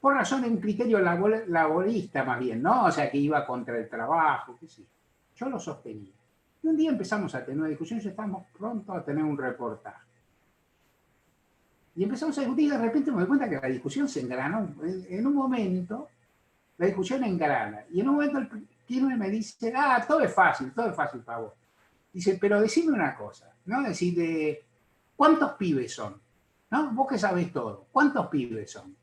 Por razón de un criterio laborista más bien, ¿no? O sea, que iba contra el trabajo, qué sé yo. Yo lo sostenía. Y un día empezamos a tener una discusión y estamos pronto a tener un reportaje. Y empezamos a discutir y de repente me doy cuenta que la discusión se engranó. En un momento, la discusión engrana. Y en un momento el Kirchner me dice, todo es fácil para vos. Dice, pero decime una cosa, ¿no? Decir, ¿cuántos pibes son? ¿No? Vos que sabés todo, ¿cuántos pibes son?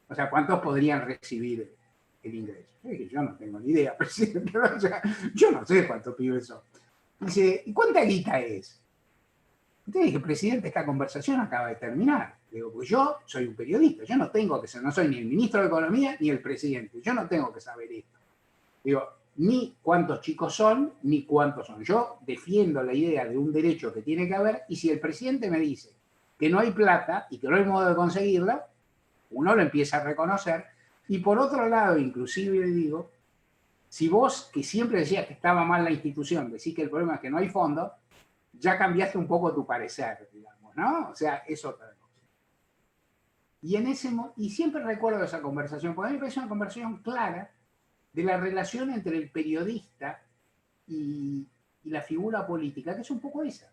O sea, ¿cuántos podrían recibir el ingreso? Yo no tengo ni idea, presidente. O sea, yo no sé cuántos pibes son. Dice, ¿y cuánta guita es? Entonces dije, presidente, esta conversación acaba de terminar. Digo, pues yo soy un periodista, yo no tengo que ser, no soy ni el ministro de Economía ni el presidente, yo no tengo que saber esto. Digo, ni cuántos chicos son, ni cuántos son. Yo defiendo la idea de un derecho que tiene que haber, y si el presidente me dice que no hay plata y que no hay modo de conseguirla, uno lo empieza a reconocer. Y por otro lado, inclusive le digo, si vos, que siempre decías que estaba mal la institución, decís que el problema es que no hay fondos, ya cambiaste un poco tu parecer, digamos, ¿no? O sea, es otra cosa. Y siempre recuerdo esa conversación, porque a mí me parece una conversación clara de la relación entre el periodista y la figura política, que es un poco esa.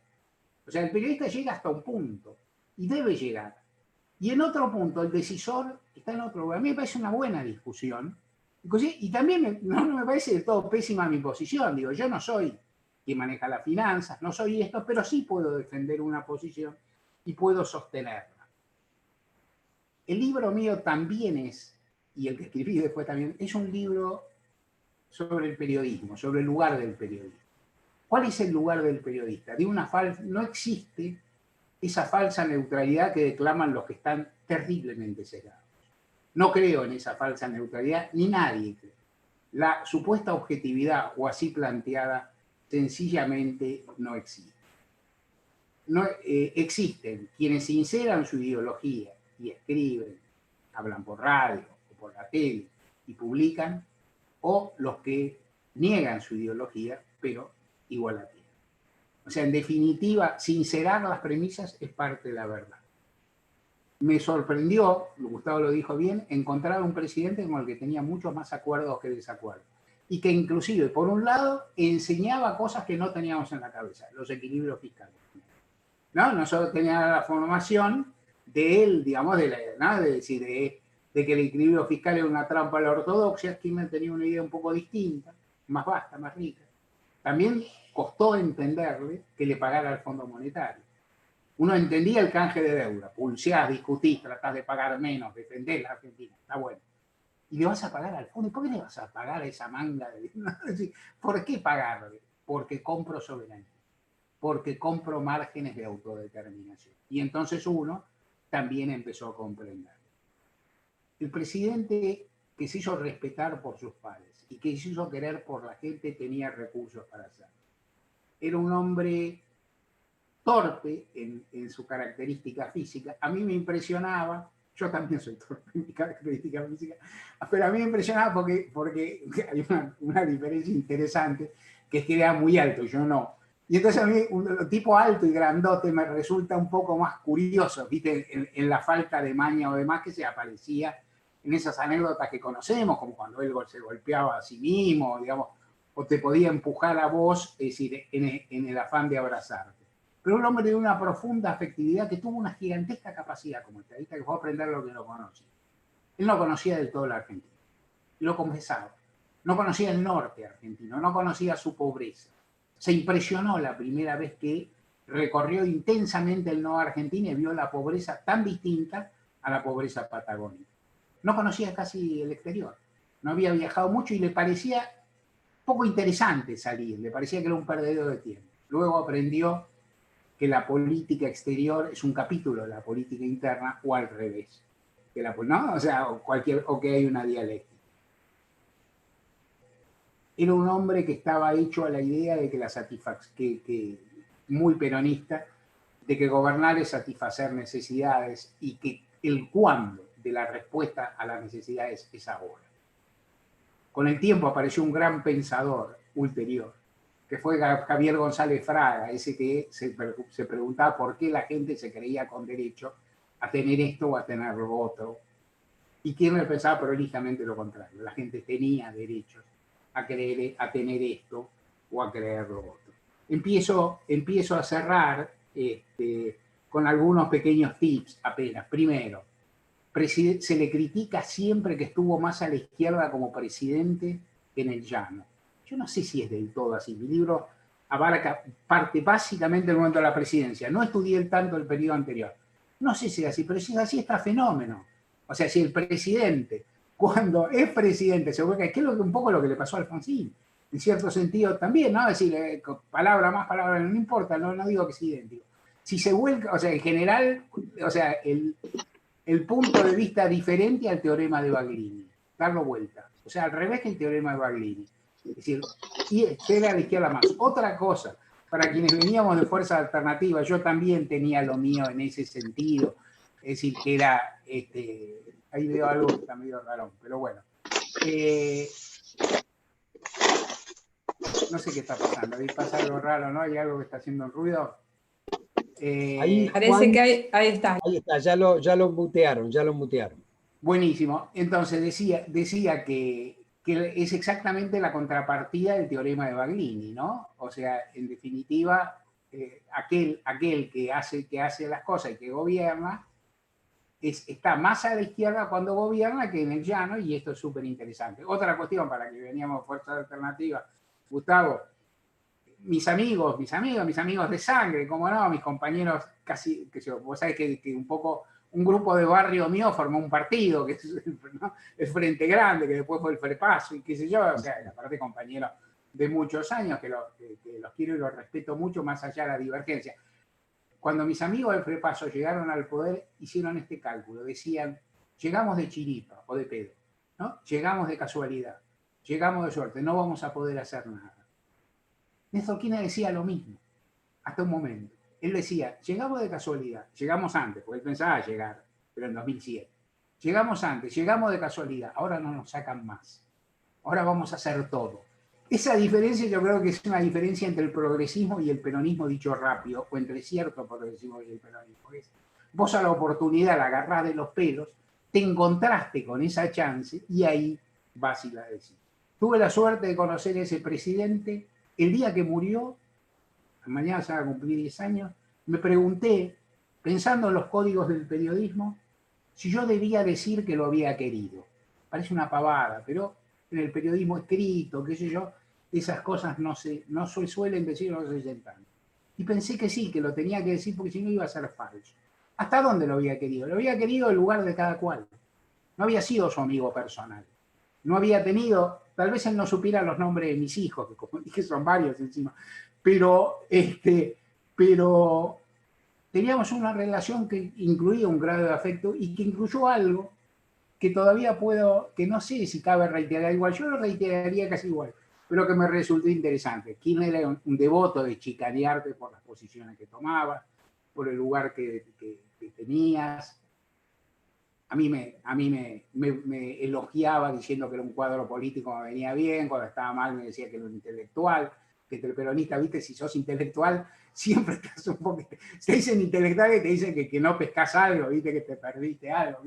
O sea, el periodista llega hasta un punto, y debe llegar. Y en otro punto, el decisor está en otro lugar. A mí me parece una buena discusión. Y también no me parece del todo pésima mi posición. Digo, yo no soy quien maneja las finanzas, no soy esto, pero sí puedo defender una posición y puedo sostenerla. El libro mío también es, y el que escribí después también, es un libro sobre el periodismo, sobre el lugar del periodista. ¿Cuál es el lugar del periodista? No existe esa falsa neutralidad que declaman los que están terriblemente cegados. No creo en esa falsa neutralidad, ni nadie cree. La supuesta objetividad, o así planteada, sencillamente no existe. No, existen quienes sinceran su ideología y escriben, hablan por radio o por la tele y publican, o los que niegan su ideología, pero igual la tienen. O sea, en definitiva, sincerar las premisas es parte de la verdad. Me sorprendió, Gustavo lo dijo bien, encontrar un presidente con el que tenía muchos más acuerdos que desacuerdos. Y que inclusive, por un lado, enseñaba cosas que no teníamos en la cabeza, los equilibrios fiscales. ¿No? Nosotros teníamos la formación de él, digamos, de que el equilibrio fiscal era una trampa a la ortodoxia. Kirchner tenía una idea un poco distinta, más vasta, más rica. También costó entenderle que le pagara al Fondo Monetario. Uno entendía el canje de deuda, pulseás, discutís, tratás de pagar menos, defendés la Argentina, está bueno. Y le vas a pagar al fondo. ¿Por qué le vas a pagar a esa manga de dinero? ¿Por qué pagarle? Porque compro soberanía, porque compro márgenes de autodeterminación. Y entonces uno también empezó a comprender. El presidente que se hizo respetar por sus padres y que se hizo querer por la gente tenía recursos para hacerlo. Era un hombre torpe en su característica física. A mí me impresionaba, yo también soy torpe en mi característica física, pero a mí me impresionaba porque hay una diferencia interesante, que es que era muy alto, yo no. Y entonces a mí un tipo alto y grandote me resulta un poco más curioso, ¿viste? En la falta de maña o demás que se aparecía en esas anécdotas que conocemos, como cuando él se golpeaba a sí mismo, digamos, o te podía empujar a vos, es decir, en el afán de abrazarte. Pero un hombre de una profunda afectividad que tuvo una gigantesca capacidad como estadista, que fue a aprender lo que no conocía. Él no conocía del todo la Argentina, y lo confesaba. No conocía el norte argentino, no conocía su pobreza. Se impresionó la primera vez que recorrió intensamente el no Argentina y vio la pobreza tan distinta a la pobreza patagónica. No conocía casi el exterior, no había viajado mucho y le parecía poco interesante salir, le parecía que era un perdedor de tiempo. Luego aprendió que la política exterior es un capítulo de la política interna, o al revés. ¿No? O sea, o que hay una dialéctica. Era un hombre que estaba hecho a la idea de que muy peronista, de que gobernar es satisfacer necesidades y que el cuándo de la respuesta a las necesidades es ahora. Con el tiempo apareció un gran pensador ulterior, que fue Javier González Fraga, ese que se preguntaba por qué la gente se creía con derecho a tener esto o a tener lo otro. Y Kirchner pensaba prolijamente lo contrario, la gente tenía derechos a tener esto o a creer lo otro. Empiezo a cerrar con algunos pequeños tips apenas. Primero, se le critica siempre que estuvo más a la izquierda como presidente que en el llano. Yo no sé si es del todo así. Mi libro abarca parte básicamente del momento de la presidencia. No estudié tanto el periodo anterior. No sé si es así, pero si es así está fenómeno. O sea, si el presidente, cuando es presidente, se vuelve, que es un poco lo que le pasó a Alfonsín, en cierto sentido también, ¿no? Es decir, palabra más, palabra no importa, no digo que es idéntico. Si se vuelca, o sea, en general, o sea, el punto de vista diferente al teorema de Baglini, darlo vuelta. O sea, al revés que el teorema de Baglini. Es decir, y ser a la izquierda más. Otra cosa, para quienes veníamos de Fuerza Alternativa, yo también tenía lo mío en ese sentido. Es decir, que era, ahí veo algo que está medio raro, pero bueno. No sé qué está pasando, ahí pasa algo raro, ¿no? Hay algo que está haciendo un ruido. Ahí, Parece Juan, que ahí está. ahí está, ya lo mutearon, ya lo mutearon. Buenísimo. Entonces decía que es exactamente la contrapartida del teorema de Baglini, ¿no? O sea, en definitiva, aquel que hace las cosas y que gobierna está más a la izquierda cuando gobierna que en el llano, y esto es súper interesante. Otra cuestión para que veníamos Fuerza Alternativa, Gustavo, mis amigos de sangre, como no, mis compañeros casi, que yo, vos sabés que un poco, un grupo de barrio mío formó un partido, que es, ¿no?, el Frente Grande, que después fue el Frepaso, y qué sé yo, o sea, aparte compañeros de muchos años, que los quiero y los respeto mucho, más allá de la divergencia. Cuando mis amigos del Frepaso llegaron al poder, hicieron este cálculo, decían, llegamos de chiripa o de pedo, ¿no? Llegamos de casualidad, llegamos de suerte, no vamos a poder hacer nada. Néstor Kirchner decía lo mismo, hasta un momento. Él decía, llegamos de casualidad, llegamos antes, porque él pensaba llegar, pero en 2007. Llegamos antes, llegamos de casualidad, ahora no nos sacan más. Ahora vamos a hacer todo. Esa diferencia yo creo que es una diferencia entre el progresismo y el peronismo dicho rápido, o entre cierto progresismo y el peronismo. Vos a la oportunidad la agarrás de los pelos, te encontraste con esa chance y ahí vas y la decís. Tuve la suerte de conocer a ese presidente. El día que murió, mañana se va a cumplir 10 años, me pregunté, pensando en los códigos del periodismo, si yo debía decir que lo había querido. Parece una pavada, pero en el periodismo escrito, qué sé yo, esas cosas no se suelen decir, no se dicen tanto. Y pensé que sí, que lo tenía que decir porque si no iba a ser falso. ¿Hasta dónde lo había querido? Lo había querido el lugar de cada cual. No había sido su amigo personal. No había tenido, tal vez él no supiera los nombres de mis hijos, que como dije son varios encima, pero teníamos una relación que incluía un grado de afecto y que incluyó algo que todavía que no sé si cabe reiterar igual, yo lo reiteraría casi igual, pero que me resultó interesante. Kirchner era un devoto de chicanearte por las posiciones que tomabas, por el lugar que tenías. A mí me elogiaba diciendo que era un cuadro político que me venía bien, cuando estaba mal me decía que era un intelectual, que entre peronistas, viste, si sos intelectual, siempre estás un poco... Te dicen intelectuales y te dicen que no pescas algo, viste, que te perdiste algo.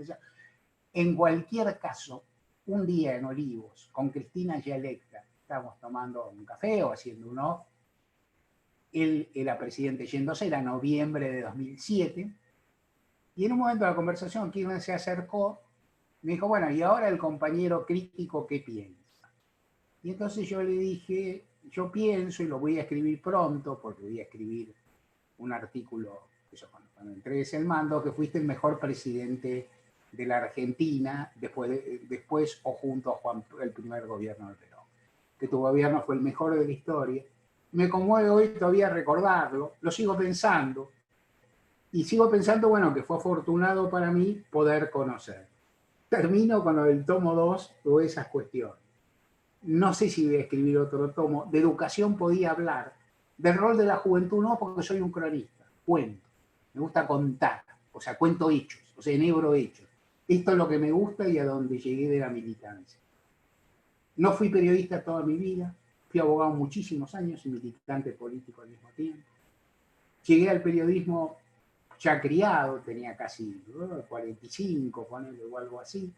En cualquier caso, un día en Olivos, con Cristina ya electa, estábamos tomando un café o haciendo un off, él era presidente yéndose, era noviembre de 2007, y en un momento de la conversación, Kirchner se acercó, me dijo, bueno, y ahora el compañero crítico, ¿qué piensa? Y entonces yo le dije, yo pienso, y lo voy a escribir pronto, porque voy a escribir un artículo, cuando entregues el mando, que fuiste el mejor presidente de la Argentina, después o junto a el primer gobierno de Perón. Que tu gobierno fue el mejor de la historia. Me conmueve hoy todavía recordarlo, lo sigo pensando, y sigo pensando, bueno, que fue afortunado para mí poder conocer. Termino con lo del tomo 2 o esas cuestiones. No sé si voy a escribir otro tomo. De educación podía hablar. Del rol de la juventud no, porque soy un cronista. Cuento. Me gusta contar. O sea, cuento hechos. O sea, enhebro hechos. Esto es lo que me gusta y a donde llegué de la militancia. No fui periodista toda mi vida. Fui abogado muchísimos años y militante político al mismo tiempo. Llegué al periodismo ya criado, tenía casi 45, ponele, o algo así,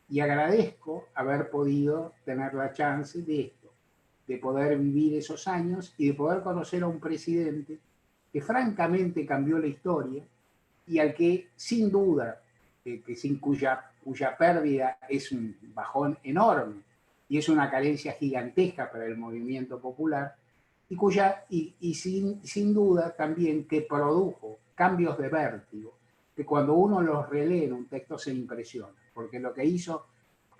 y agradezco haber podido tener la chance de esto, de poder vivir esos años y de poder conocer a un presidente que francamente cambió la historia y al que sin duda, cuya pérdida es un bajón enorme y es una carencia gigantesca para el movimiento popular, y sin duda también que produjo cambios de vértigo, que cuando uno los relee en un texto se impresiona, porque lo que hizo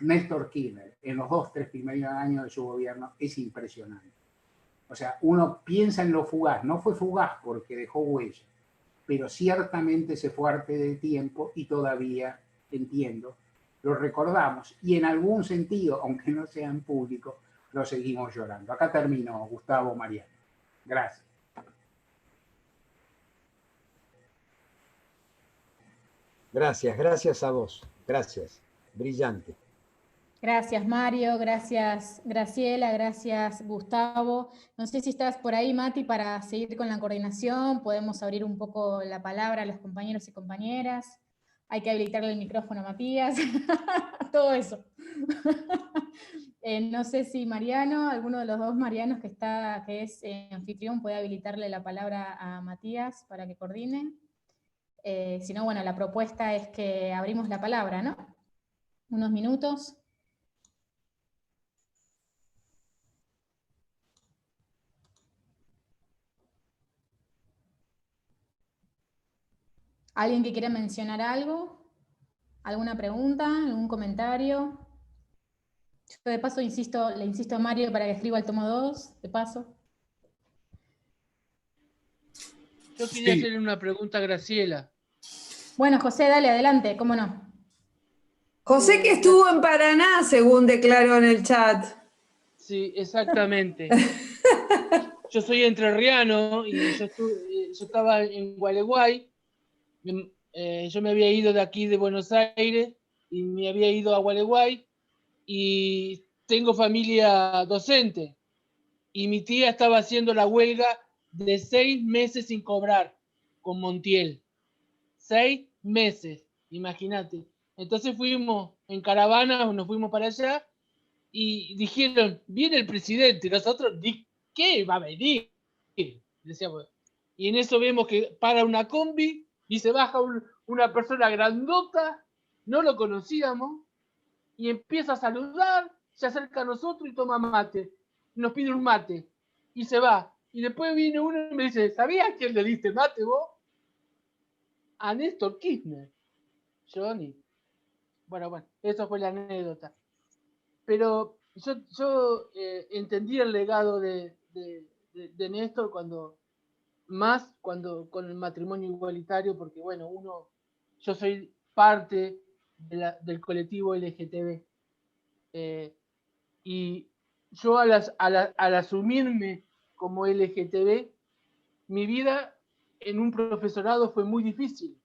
Néstor Kirchner en los 2-3 primeros años de su gobierno es impresionante. O sea, uno piensa en lo fugaz, no fue fugaz porque dejó huella, pero ciertamente se fue arte del tiempo y todavía, entiendo, lo recordamos, y en algún sentido, aunque no sea en público, lo seguimos llorando. Acá termino, Gustavo, Mariano. Gracias. Gracias a vos. Gracias. Brillante. Gracias, Mario, gracias, Graciela, gracias, Gustavo. No sé si estás por ahí, Mati, para seguir con la coordinación. Podemos abrir un poco la palabra a los compañeros y compañeras. Hay que habilitarle el micrófono a Matías. Todo eso. No sé si Mariano, alguno de los dos Marianos que es anfitrión, puede habilitarle la palabra a Matías para que coordine. Si no, bueno, la propuesta es que abrimos la palabra, ¿no? Unos minutos. ¿Alguien que quiera mencionar algo? ¿Alguna pregunta? ¿Algún comentario? Yo de paso le insisto a Mario para que escriba el tomo 2, de paso. Yo quería hacerle una pregunta a Graciela. Bueno, José, dale, adelante, cómo no. José que estuvo en Paraná, según declaró en el chat. Sí, exactamente. Yo soy entrerriano y yo estaba en Gualeguay. Yo me había ido de aquí de Buenos Aires y me había ido a Gualeguay y tengo familia docente. Y mi tía estaba haciendo la huelga de 6 meses sin cobrar con Montiel. 6 meses, imagínate. Entonces fuimos en caravana, nos fuimos para allá y dijeron, viene el presidente. Y nosotros, ¿qué va a venir? Decíamos. Y en eso vemos que para una combi y se baja una persona grandota, no lo conocíamos, y empieza a saludar, se acerca a nosotros y toma mate. Nos pide un mate y se va. Y después viene uno y me dice, ¿sabías a quién le diste mate vos? A Néstor Kirchner. Johnny. Bueno, eso fue la anécdota. Pero yo entendí el legado de Néstor cuando con el matrimonio igualitario, porque bueno, yo soy parte del colectivo LGTB. Y yo al asumirme como LGTB, mi vida en un profesorado fue muy difícil.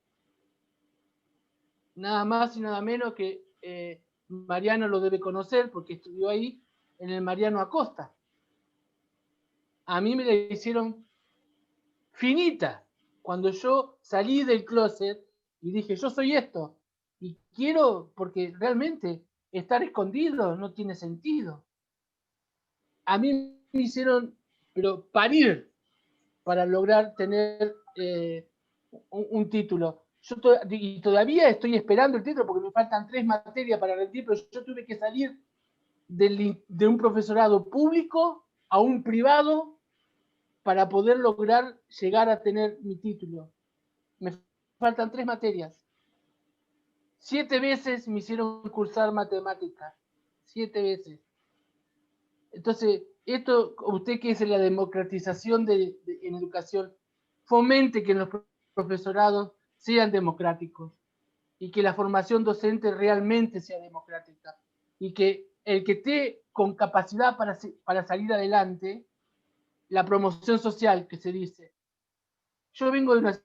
Nada más y nada menos que Mariano lo debe conocer porque estudió ahí, en el Mariano Acosta. A mí me la hicieron finita cuando yo salí del closet y dije, yo soy esto y quiero, porque realmente estar escondido no tiene sentido. A mí me hicieron, pero parir para lograr tener un título. Y todavía estoy esperando el título porque me faltan 3 materias para rendir, pero yo tuve que salir de un profesorado público a un privado para poder lograr llegar a tener mi título. Me faltan 3 materias. 7 veces me hicieron cursar matemáticas. 7 veces. Entonces, esto, usted que es en la democratización en educación, fomente que los profesorados sean democráticos y que la formación docente realmente sea democrática y que el que esté con capacidad para salir adelante, la promoción social que se dice. Yo vengo de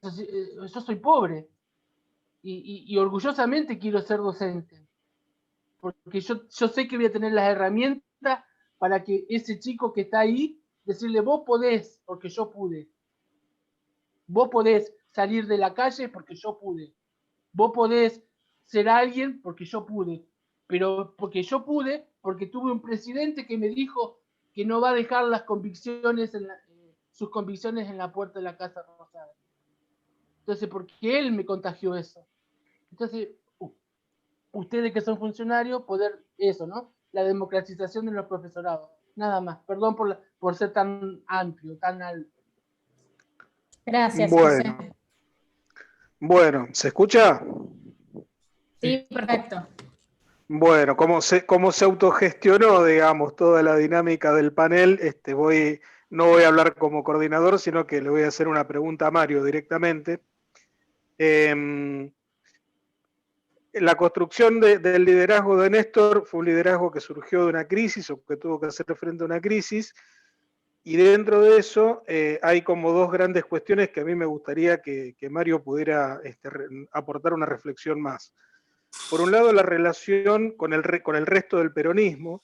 yo soy pobre y orgullosamente quiero ser docente, porque yo sé que voy a tener las herramientas para que ese chico que está ahí, decirle, vos podés, porque yo pude. Vos podés salir de la calle porque yo pude. Vos podés ser alguien porque yo pude. Pero porque yo pude, porque tuve un presidente que me dijo que no va a dejar las convicciones, sus convicciones en la puerta de la Casa Rosada. Entonces, porque él me contagió eso. Entonces, ustedes que son funcionarios, poder eso, ¿no? La democratización de los profesorados. Nada más. Perdón por ser tan amplio, tan alto. Gracias, Bueno. José. Bueno, ¿se escucha? Sí, perfecto. Bueno, como se autogestionó, digamos, toda la dinámica del panel, no voy a hablar como coordinador, sino que le voy a hacer una pregunta a Mario directamente. la construcción del liderazgo de Néstor fue un liderazgo que surgió de una crisis o que tuvo que hacer frente a una crisis, y dentro de eso hay como dos grandes cuestiones que a mí me gustaría que Mario pudiera aportar una reflexión más. Por un lado, la relación con el resto del peronismo.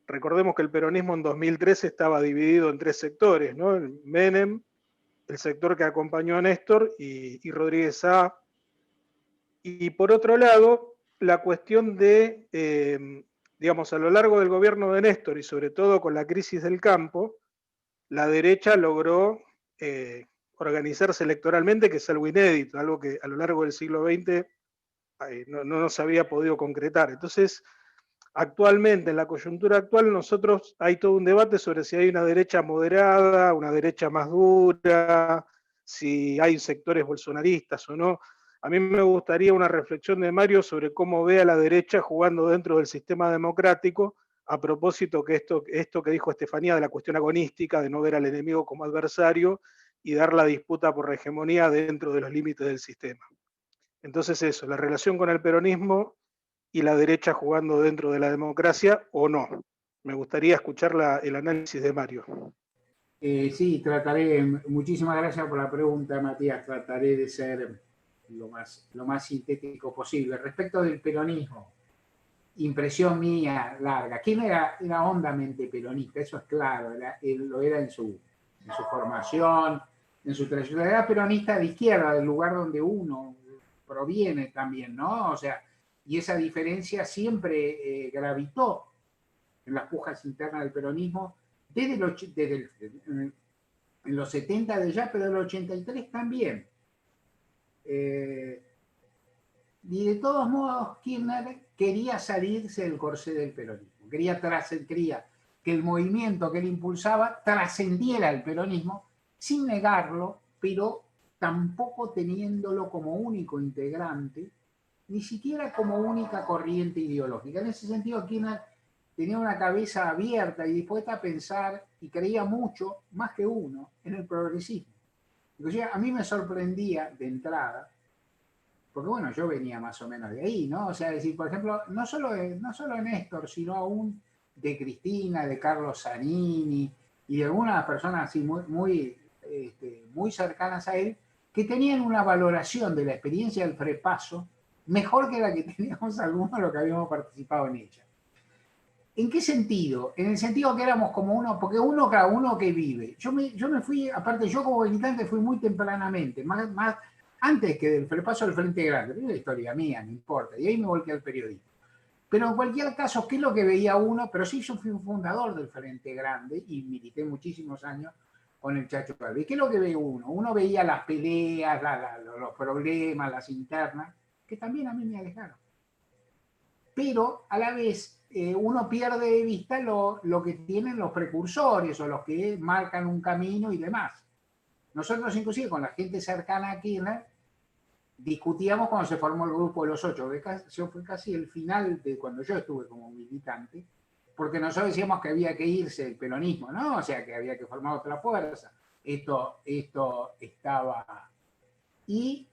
Recordemos que el peronismo en 2013 estaba dividido en tres sectores, ¿no? El Menem, el sector que acompañó a Néstor y Rodríguez Sá. Y por otro lado, la cuestión de, digamos, a lo largo del gobierno de Néstor y sobre todo con la crisis del campo, la derecha logró organizarse electoralmente, que es algo inédito, algo que a lo largo del siglo XX no se había podido concretar. Entonces, actualmente, en la coyuntura actual, nosotros hay todo un debate sobre si hay una derecha moderada, una derecha más dura, si hay sectores bolsonaristas o no. A mí me gustaría una reflexión de Mario sobre cómo ve a la derecha jugando dentro del sistema democrático, a propósito que esto que dijo Estefanía de la cuestión agonística, de no ver al enemigo como adversario y dar la disputa por la hegemonía dentro de los límites del sistema. Entonces eso, la relación con el peronismo y la derecha jugando dentro de la democracia o no. Me gustaría escuchar el análisis de Mario. Sí, trataré, muchísimas gracias por la pregunta, Matías, trataré de ser lo más sintético posible. Respecto del peronismo, impresión mía larga. ¿Quién era hondamente peronista? Eso es claro, él lo era en su formación, en su trayectoria. Era peronista de izquierda, del lugar donde uno proviene también, ¿no? O sea, y esa diferencia siempre gravitó en las pujas internas del peronismo en los 70 de ya, pero en el 83 también. Y de todos modos, Kirchner quería salirse del corsé del peronismo, quería que el movimiento que él impulsaba trascendiera el peronismo, sin negarlo, pero tampoco teniéndolo como único integrante, ni siquiera como única corriente ideológica. En ese sentido, Kirchner tenía una cabeza abierta y dispuesta a pensar, y creía mucho, más que uno, en el progresismo. Inclusive a mí me sorprendía de entrada, porque bueno, yo venía más o menos de ahí, ¿no? O sea, decir, por ejemplo, no solo de Néstor, sino aún de Cristina, de Carlos Zanini y de algunas personas así muy cercanas a él, que tenían una valoración de la experiencia del Frepaso mejor que la que teníamos algunos de los que habíamos participado en ella. ¿En qué sentido? En el sentido que éramos como uno, porque cada uno que vive. Yo me fui, aparte yo como militante fui muy tempranamente, más antes que del Frepaso del Frente Grande. Es una historia mía, no importa. Y ahí me volqué al periodismo. Pero en cualquier caso, ¿qué es lo que veía uno? Pero sí, yo fui un fundador del Frente Grande y milité muchísimos años con el Chacho Calvi. ¿Qué es lo que veía uno? Uno veía las peleas, los problemas, las internas, que también a mí me alejaron. Pero a la vez uno pierde de vista lo que tienen los precursores o los que marcan un camino y demás. Nosotros inclusive con la gente cercana a Kirchner discutíamos cuando se formó el grupo de los 8, que fue casi el final de cuando yo estuve como militante, porque nosotros decíamos que había que irse del peronismo, ¿no? O sea, que había que formar otra fuerza. Esto estaba... Y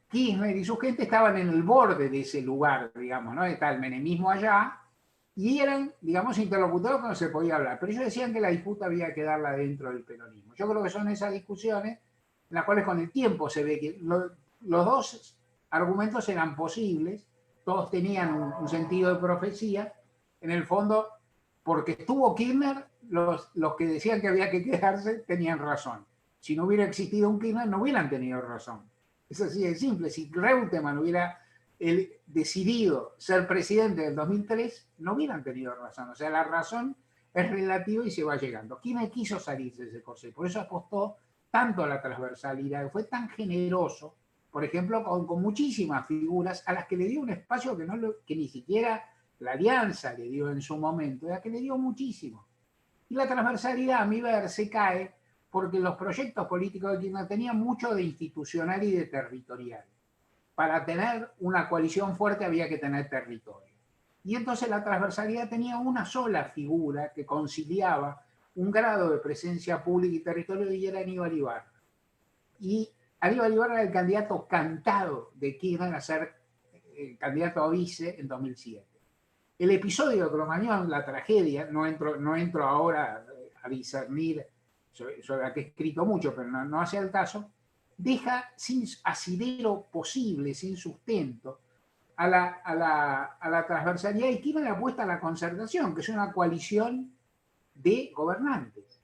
Kirchner y su gente estaban en el borde de ese lugar, digamos, ¿no? Está el menemismo allá, y eran, digamos, interlocutores que no se podía hablar. Pero ellos decían que la disputa había que darla dentro del peronismo. Yo creo que son esas discusiones en las cuales con el tiempo se ve que los dos argumentos eran posibles, todos tenían un sentido de profecía. En el fondo, porque estuvo Kirchner, los que decían que había que quedarse tenían razón. Si no hubiera existido un Kirchner, no hubieran tenido razón. Es así de simple. Si Reutemann hubiera decidido ser presidente del 2003, no hubieran tenido razón. O sea, la razón es relativa y se va llegando. Kirchner quiso salirse de ese corsé, por eso apostó tanto a la transversalidad, fue tan generoso, por ejemplo, con muchísimas figuras a las que le dio un espacio que ni siquiera la Alianza le dio en su momento, a las que le dio muchísimo. Y la transversalidad, a mi ver, se cae porque los proyectos políticos de Kirchner tenían mucho de institucional y de territorial. Para tener una coalición fuerte había que tener territorio. Y entonces la transversalidad tenía una sola figura que conciliaba un grado de presencia pública y territorio, y era Aníbal Ibarra. Y Aníbal Ibarra era el candidato cantado de Kirchner a ser candidato a vice en 2007. El episodio de Cromañón, la tragedia, no entro ahora a discernir sobre la que he escrito mucho, pero no hace el caso, deja sin asidero posible, sin sustento, a la transversalidad y Kirchner apuesta a la concertación, que es una coalición de gobernantes,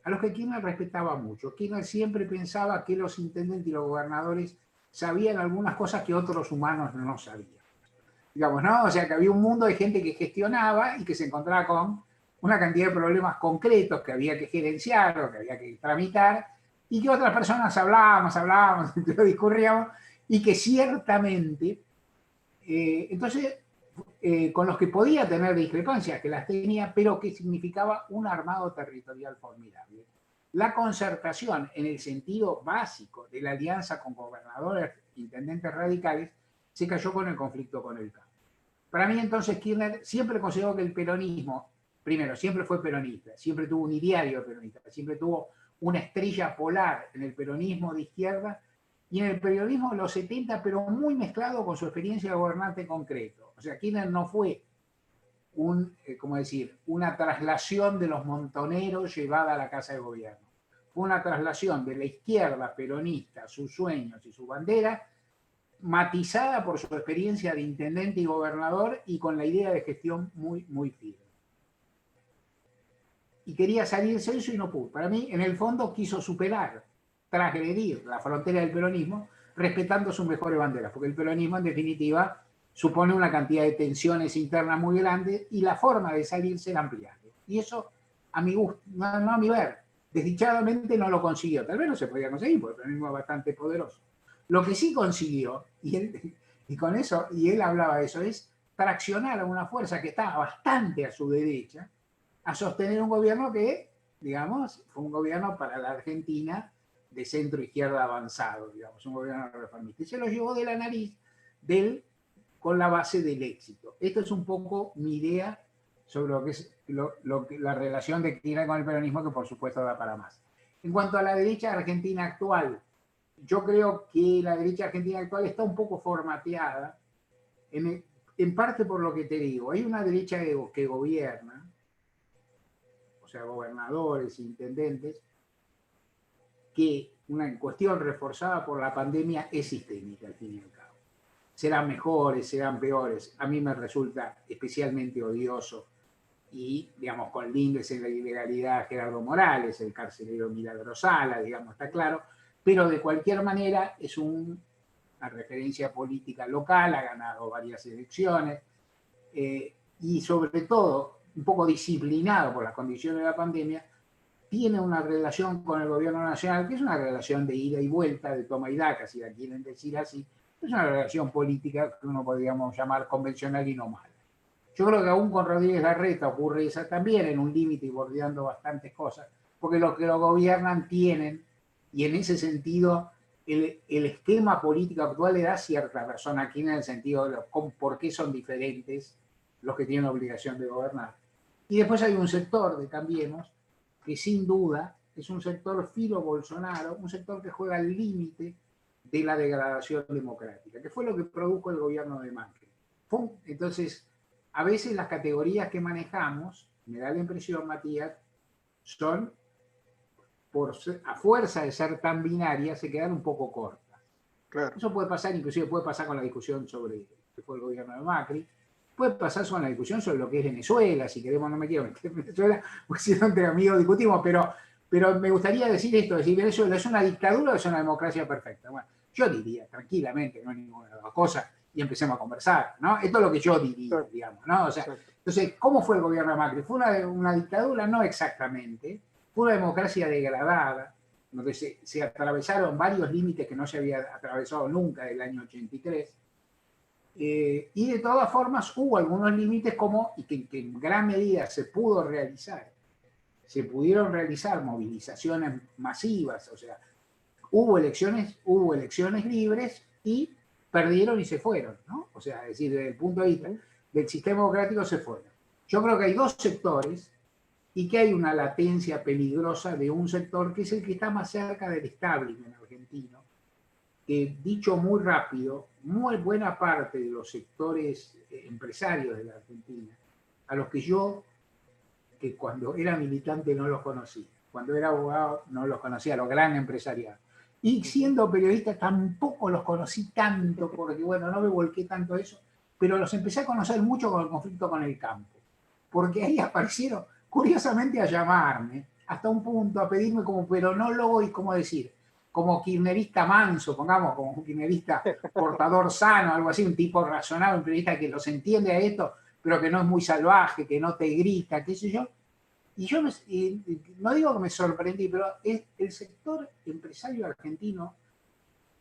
a los que Kirchner respetaba mucho. Kirchner siempre pensaba que los intendentes y los gobernadores sabían algunas cosas que otros humanos no sabían. Digamos, ¿no? O sea, que había un mundo de gente que gestionaba y que se encontraba con una cantidad de problemas concretos que había que gerenciar o que había que tramitar, y que otras personas hablábamos, discurríamos, y que ciertamente, entonces, con los que podía tener discrepancias, que las tenía, pero que significaba un armado territorial formidable. La concertación, en el sentido básico de la alianza con gobernadores, intendentes radicales, se cayó con el conflicto con el campo. Para mí, entonces, Kirchner siempre consideró que el peronismo, primero, siempre fue peronista, siempre tuvo un ideario peronista, siempre tuvo una estrella polar en el peronismo de izquierda y en el periodismo de los 70, pero muy mezclado con su experiencia de gobernante concreto. O sea, Kirchner no fue una traslación de los montoneros llevada a la Casa de Gobierno. Fue una traslación de la izquierda peronista, sus sueños y su bandera, matizada por su experiencia de intendente y gobernador y con la idea de gestión muy, muy firme. Y quería salirse de eso y no pudo. Para mí, en el fondo, quiso superar, transgredir la frontera del peronismo, respetando sus mejores banderas, porque el peronismo, en definitiva, supone una cantidad de tensiones internas muy grandes y la forma de salirse era ampliar. Y eso, a mi gusto, no a mi ver, desdichadamente no lo consiguió. Tal vez no se podía conseguir, porque el peronismo es bastante poderoso. Lo que sí consiguió, y él hablaba de eso, es traccionar a una fuerza que estaba bastante a su derecha, a sostener un gobierno que, digamos, fue un gobierno para la Argentina de centro-izquierda avanzado, digamos, un gobierno reformista. Y se lo llevó de la nariz con la base del éxito. Esto es un poco mi idea sobre lo que es la relación de Kirchner con el peronismo, que por supuesto da para más. En cuanto a la derecha argentina actual, yo creo que la derecha argentina actual está un poco formateada, en parte por lo que te digo. Hay una derecha que gobierna, o sea, gobernadores, intendentes, que una cuestión reforzada por la pandemia es sistémica, al fin y al cabo. Serán mejores, serán peores. A mí me resulta especialmente odioso y, digamos, con lindes en la ilegalidad Gerardo Morales, el carcelero Milagro Sala, digamos, está claro, pero de cualquier manera es una referencia política local, ha ganado varias elecciones y sobre todo, un poco disciplinado por las condiciones de la pandemia, tiene una relación con el gobierno nacional que es una relación de ida y vuelta, de toma y daca, si la quieren decir así. Es una relación política que uno podríamos llamar convencional y no mala. Yo creo que aún con Rodríguez Larreta ocurre esa también, en un límite y bordeando bastantes cosas, porque los que lo gobiernan tienen, y en ese sentido el esquema político actual le da cierta razón aquí en el sentido de por qué son diferentes los que tienen la obligación de gobernar. Y después hay un sector de Cambiemos que sin duda es un sector filo-Bolsonaro, un sector que juega al límite de la degradación democrática, que fue lo que produjo el gobierno de Macri. Entonces, a veces las categorías que manejamos, me da la impresión, Matías, son, a fuerza de ser tan binarias, se quedan un poco cortas. Claro. Eso puede pasar, inclusive puede pasar con la discusión sobre qué fue el gobierno de Macri, puede pasar con la discusión sobre lo que es Venezuela, si queremos, no me quiero meter en Venezuela, porque si no entre amigos discutimos, pero me gustaría decir esto, decir Venezuela es una dictadura o es una democracia perfecta. Bueno, yo diría tranquilamente, no hay ninguna de las cosas, y empecemos a conversar, ¿no? Esto es lo que yo diría, digamos, ¿no? O sea, entonces, ¿cómo fue el gobierno de Macri? ¿Fue una dictadura? No exactamente. Fue una democracia degradada, donde se atravesaron varios límites que no se había atravesado nunca del año 83. Y de todas formas hubo algunos límites y que en gran medida se pudo realizar. Se pudieron realizar movilizaciones masivas, o sea, hubo elecciones libres y perdieron y se fueron, ¿no? O sea, es decir, desde el punto de vista del sistema democrático se fueron. Yo creo que hay dos sectores y que hay una latencia peligrosa de un sector que es el que está más cerca del establishment argentino, que dicho muy rápido, muy buena parte de los sectores empresarios de la Argentina, a los que yo, que cuando era militante no los conocía, cuando era abogado no los conocía, los grandes empresarios. Y siendo periodista tampoco los conocí tanto, porque bueno, no me volqué tanto a eso, pero los empecé a conocer mucho con el conflicto con el campo, porque ahí aparecieron, curiosamente, a llamarme, hasta un punto, a pedirme como peronólogo y como decir, como kirchnerista manso, pongamos, como un kirchnerista portador sano, algo así, un tipo razonable, un periodista que los entiende a esto, pero que no es muy salvaje, que no te grita, qué sé yo. Y yo no digo que me sorprendí, pero es el sector empresario argentino,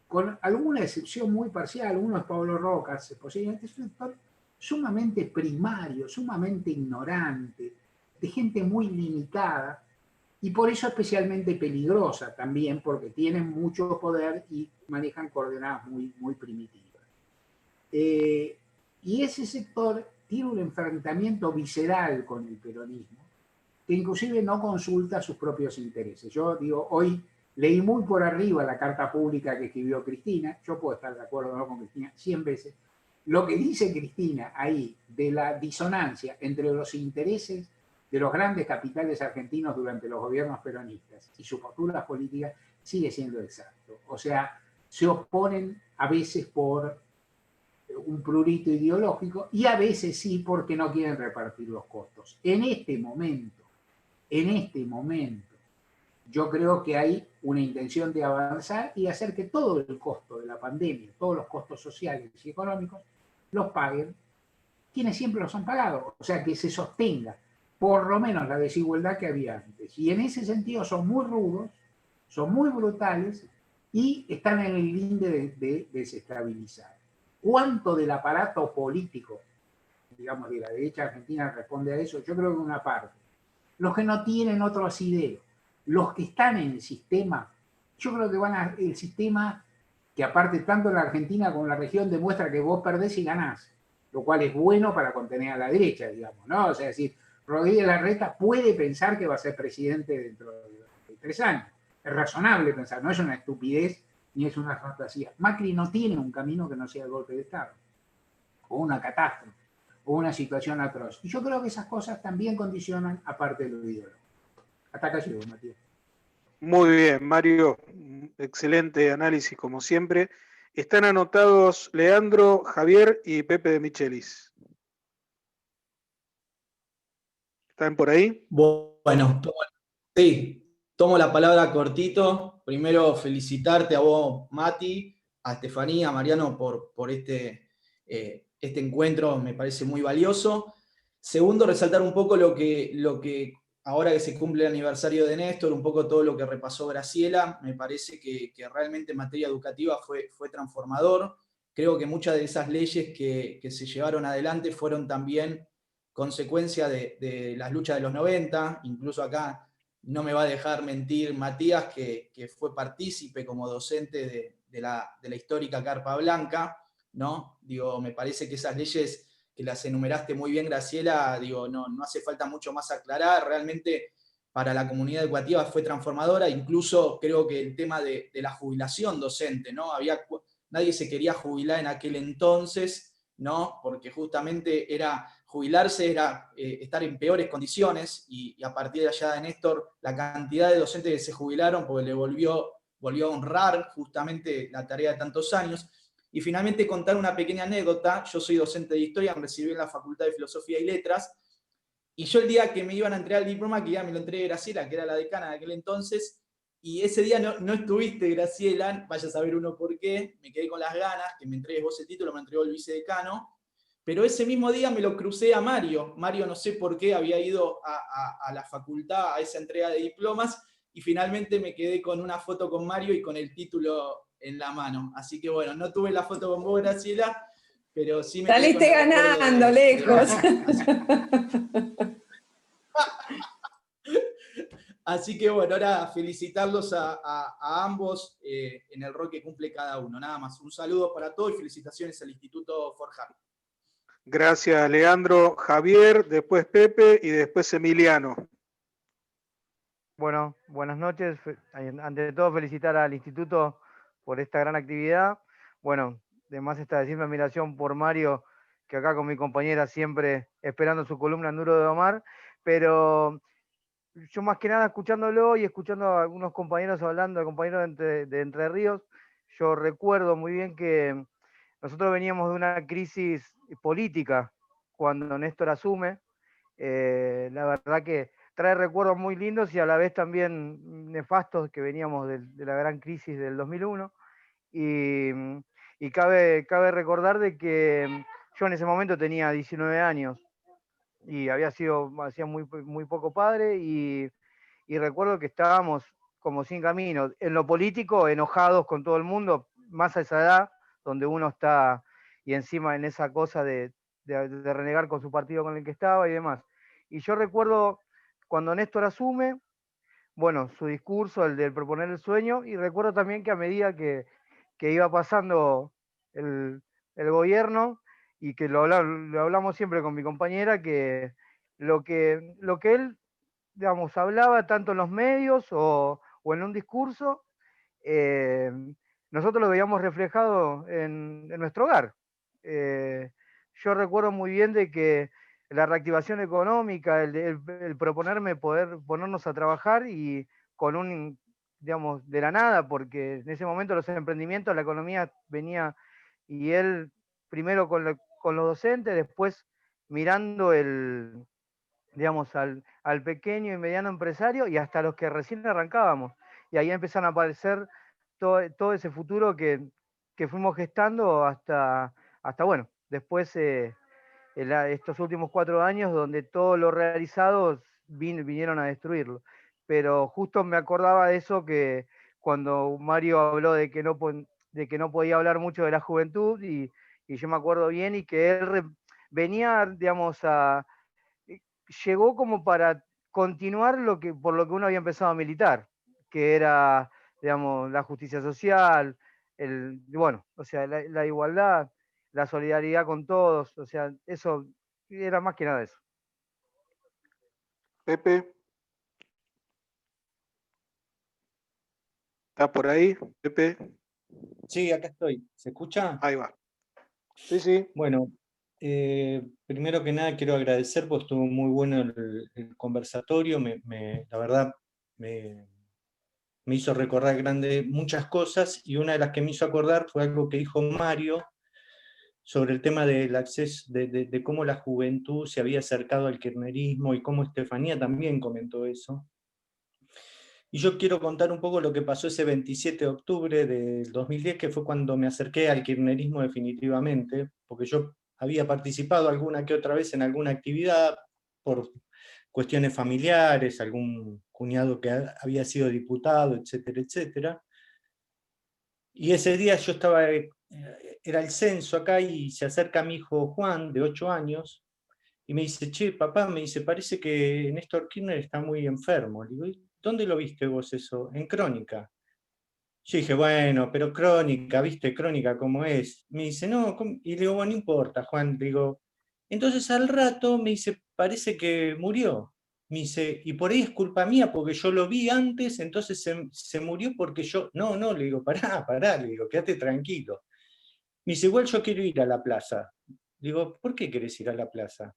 con alguna excepción muy parcial, uno es Pablo Rocas, posiblemente es un sector sumamente primario, sumamente ignorante, de gente muy limitada, y por eso especialmente peligrosa también, porque tienen mucho poder y manejan coordenadas muy, muy primitivas. Y ese sector tiene un enfrentamiento visceral con el peronismo, que inclusive no consulta sus propios intereses. Yo digo, hoy leí muy por arriba la carta pública que escribió Cristina, yo puedo estar de acuerdo ¿no? con Cristina 100 veces. Lo que dice Cristina ahí de la disonancia entre los intereses de los grandes capitales argentinos durante los gobiernos peronistas y sus posturas políticas sigue siendo exacto. O sea, se oponen a veces por un prurito ideológico y a veces sí porque no quieren repartir los costos. En este momento, yo creo que hay una intención de avanzar y hacer que todo el costo de la pandemia, todos los costos sociales y económicos, los paguen quienes siempre los han pagado. O sea, que se sostenga por lo menos la desigualdad que había antes. Y en ese sentido son muy rudos, son muy brutales y están en el límite de desestabilizar. ¿Cuánto del aparato político, digamos, de la derecha argentina responde a eso? Yo creo que una parte. Los que no tienen otro asidero, los que están en el sistema, yo creo que van a el sistema que aparte tanto en la Argentina como en la región demuestra que vos perdés y ganás, lo cual es bueno para contener a la derecha, digamos, ¿no? O sea, es decir, Rodríguez Larreta puede pensar que va a ser presidente dentro de 3 años. Es razonable pensar, no es una estupidez ni es una fantasía. Macri no tiene un camino que no sea el golpe de Estado, o una catástrofe, o una situación atroz. Y yo creo que esas cosas también condicionan aparte de lo ideológico. Hasta acá llego, Matías. Muy bien, Mario. Excelente análisis, como siempre. Están anotados Leandro, Javier y Pepe de Michelis. ¿Están por ahí? Bueno, tomo la palabra cortito. Primero, felicitarte a vos, Mati, a Estefanía, a Mariano por este encuentro, me parece muy valioso. Segundo, resaltar un poco lo que ahora que se cumple el aniversario de Néstor, un poco todo lo que repasó Graciela, me parece que realmente en materia educativa fue transformador. Creo que muchas de esas leyes que se llevaron adelante fueron también consecuencia de las luchas de los 90, incluso acá no me va a dejar mentir Matías, que fue partícipe como docente de la histórica Carpa Blanca, ¿no? Digo, me parece que esas leyes que las enumeraste muy bien, Graciela, digo, no hace falta mucho más aclarar, realmente para la comunidad educativa fue transformadora, incluso creo que el tema de la jubilación docente, ¿no? Nadie se quería jubilar en aquel entonces, ¿no? Porque justamente jubilarse era estar en peores condiciones y a partir de allá de Néstor, la cantidad de docentes que se jubilaron porque le volvió a honrar justamente la tarea de tantos años. Y finalmente contar una pequeña anécdota. Yo soy docente de historia, me recibí en la Facultad de Filosofía y Letras, y yo el día que me iban a entregar el diploma, que ya me lo entregué Graciela, que era la decana de aquel entonces, y ese día no estuviste, Graciela, vaya a saber uno por qué, me quedé con las ganas, que me entregues vos el título, me entregó el vicedecano, pero ese mismo día me lo crucé a Mario. Mario no sé por qué había ido a la facultad a esa entrega de diplomas, y finalmente me quedé con una foto con Mario y con el título en la mano. Así que bueno, no tuve la foto con vos, Graciela, pero sí me saliste ganando, lejos. Así que bueno, ahora felicitarlos a ambos en el rol que cumple cada uno. Nada más, un saludo para todos y felicitaciones al Instituto Forjar. Gracias, Leandro. Javier, después Pepe y después Emiliano. Bueno, buenas noches. Ante todo, felicitar al instituto por esta gran actividad. Bueno, además está decir mi admiración por Mario, que acá con mi compañera siempre esperando su columna en Duro de Omar, pero yo más que nada escuchándolo y escuchando a algunos compañeros hablando, compañeros de Entre Ríos, yo recuerdo muy bien que nosotros veníamos de una crisis política cuando Néstor asume. La verdad que trae recuerdos muy lindos y a la vez también nefastos, que veníamos de la gran crisis del 2001. Y cabe recordar de que yo en ese momento tenía 19 años y hacía muy poco padre, y recuerdo que estábamos como sin camino. En lo político, enojados con todo el mundo, más a esa edad, donde uno está, y encima en esa cosa de renegar con su partido con el que estaba y demás. Y yo recuerdo cuando Néstor asume, bueno, su discurso, el del proponer el sueño, y recuerdo también que a medida que iba pasando el, el gobierno, y que lo hablamos siempre con mi compañera, que lo que él, digamos, hablaba tanto en los medios o en un discurso, eh, nosotros lo veíamos reflejado en nuestro hogar. Eh, yo recuerdo muy bien de que la reactivación económica, el proponerme poder ponernos a trabajar y con digamos, de la nada, porque en ese momento los emprendimientos, la economía venía, y él primero con los docentes, después mirando digamos, al pequeño y mediano empresario y hasta los que recién arrancábamos. Y ahí empezaron a aparecer todo ese futuro que fuimos gestando hasta bueno, después estos últimos 4 años, donde todo lo realizado vinieron a destruirlo. Pero justo me acordaba de eso, que cuando Mario habló de que no podía hablar mucho de la juventud, y yo me acuerdo bien, y que él venía, digamos, llegó como para continuar por lo que uno había empezado a militar, que era, digamos, la justicia social, bueno, o sea, la igualdad, la solidaridad con todos, o sea, eso era más que nada eso. Pepe, ¿estás por ahí, Pepe? Sí, acá estoy. ¿Se escucha? Ahí va. Sí, sí. Bueno, primero que nada quiero agradecer porque estuvo muy bueno el conversatorio. La verdad me hizo recordar muchas cosas, y una de las que me hizo acordar fue algo que dijo Mario sobre el tema del acceso, de cómo la juventud se había acercado al kirchnerismo, y cómo Estefanía también comentó eso. Y yo quiero contar un poco lo que pasó ese 27 de octubre del 2010, que fue cuando me acerqué al kirchnerismo definitivamente, porque yo había participado alguna que otra vez en alguna actividad por cuestiones familiares, algún cuñado que había sido diputado, etcétera, etcétera. Y ese día yo era el censo acá, y se acerca mi hijo Juan, de 8 años, y me dice: che, papá, me dice, parece que Néstor Kirchner está muy enfermo. Le digo: ¿dónde lo viste vos eso? En Crónica. Yo dije: bueno, pero Crónica, ¿viste Crónica cómo es? Me dice: no, ¿cómo? Y le digo: bueno, no importa, Juan. Le digo, entonces al rato me dice: parece que murió. Me dice: y por ahí es culpa mía, porque yo lo vi antes, entonces se murió porque yo... No, no, le digo, pará, le digo, quédate tranquilo. Me dice: igual yo quiero ir a la plaza. Le digo: ¿por qué querés ir a la plaza?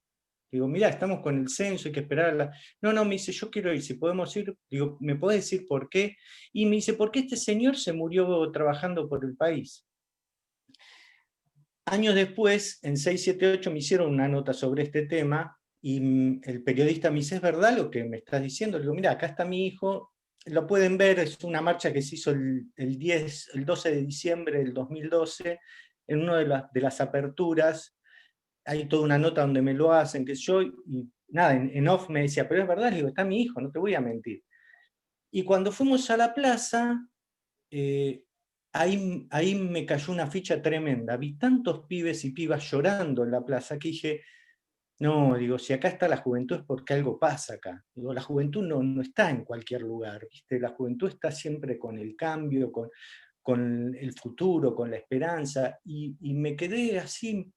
Digo: mirá, estamos con el censo, hay que esperar a la... No, no, me dice: yo quiero ir, si podemos ir. Digo: ¿me podés decir por qué? Y me dice: porque este señor se murió trabajando por el país. Años después, en 678, me hicieron una nota sobre este tema, y el periodista me dice: ¿es verdad lo que me estás diciendo? Le digo: mira, acá está mi hijo, lo pueden ver, es una marcha que se hizo el 12 de diciembre del 2012, en una de las aperturas. Hay toda una nota donde me lo hacen, que yo, y nada, en off me decía: pero es verdad. Le digo: está mi hijo, no te voy a mentir. Y cuando fuimos a la plaza, ahí me cayó una ficha tremenda. Vi tantos pibes y pibas llorando en la plaza que dije: no, digo, si acá está la juventud es porque algo pasa acá. Digo, la juventud no está en cualquier lugar, ¿viste? La juventud está siempre con el cambio, con el futuro, con la esperanza, y me quedé así,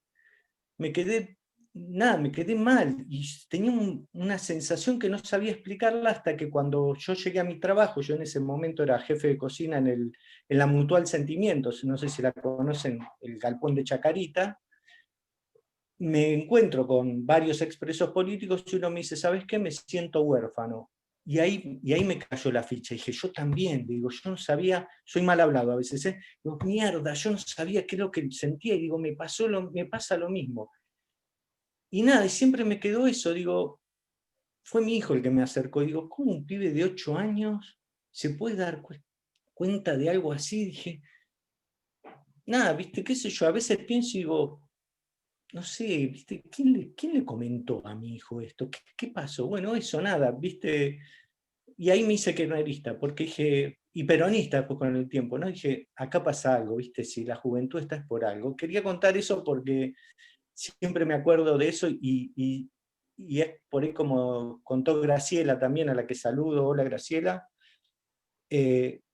me quedé nada, me quedé mal y tenía una sensación que no sabía explicarla hasta que cuando yo llegué a mi trabajo, yo en ese momento era jefe de cocina en la Mutual Sentimientos, no sé si la conocen, el galpón de Chacarita, me encuentro con varios expresos políticos y uno me dice, ¿sabes qué? Me siento huérfano. Y ahí me cayó la ficha. Dije, yo también, digo, yo no sabía, soy mal hablado a veces, ¿eh? Digo, mierda, yo no sabía qué es lo que sentía y digo, me pasa lo mismo. Y nada, y siempre me quedó eso, digo, fue mi hijo el que me acercó, digo, ¿cómo un pibe de 8 años se puede dar cuenta de algo así? Dije, nada, viste, qué sé yo, a veces pienso y digo, no sé, viste, ¿quién le comentó a mi hijo esto? ¿Qué pasó? Bueno, eso, nada, viste, y ahí me hice kirchnerista, porque dije, y peronista después con el tiempo, ¿no? Dije, acá pasa algo, viste, si la juventud está es por algo. Quería contar eso porque siempre me acuerdo de eso y es por ahí como contó Graciela también, a la que saludo, hola Graciela.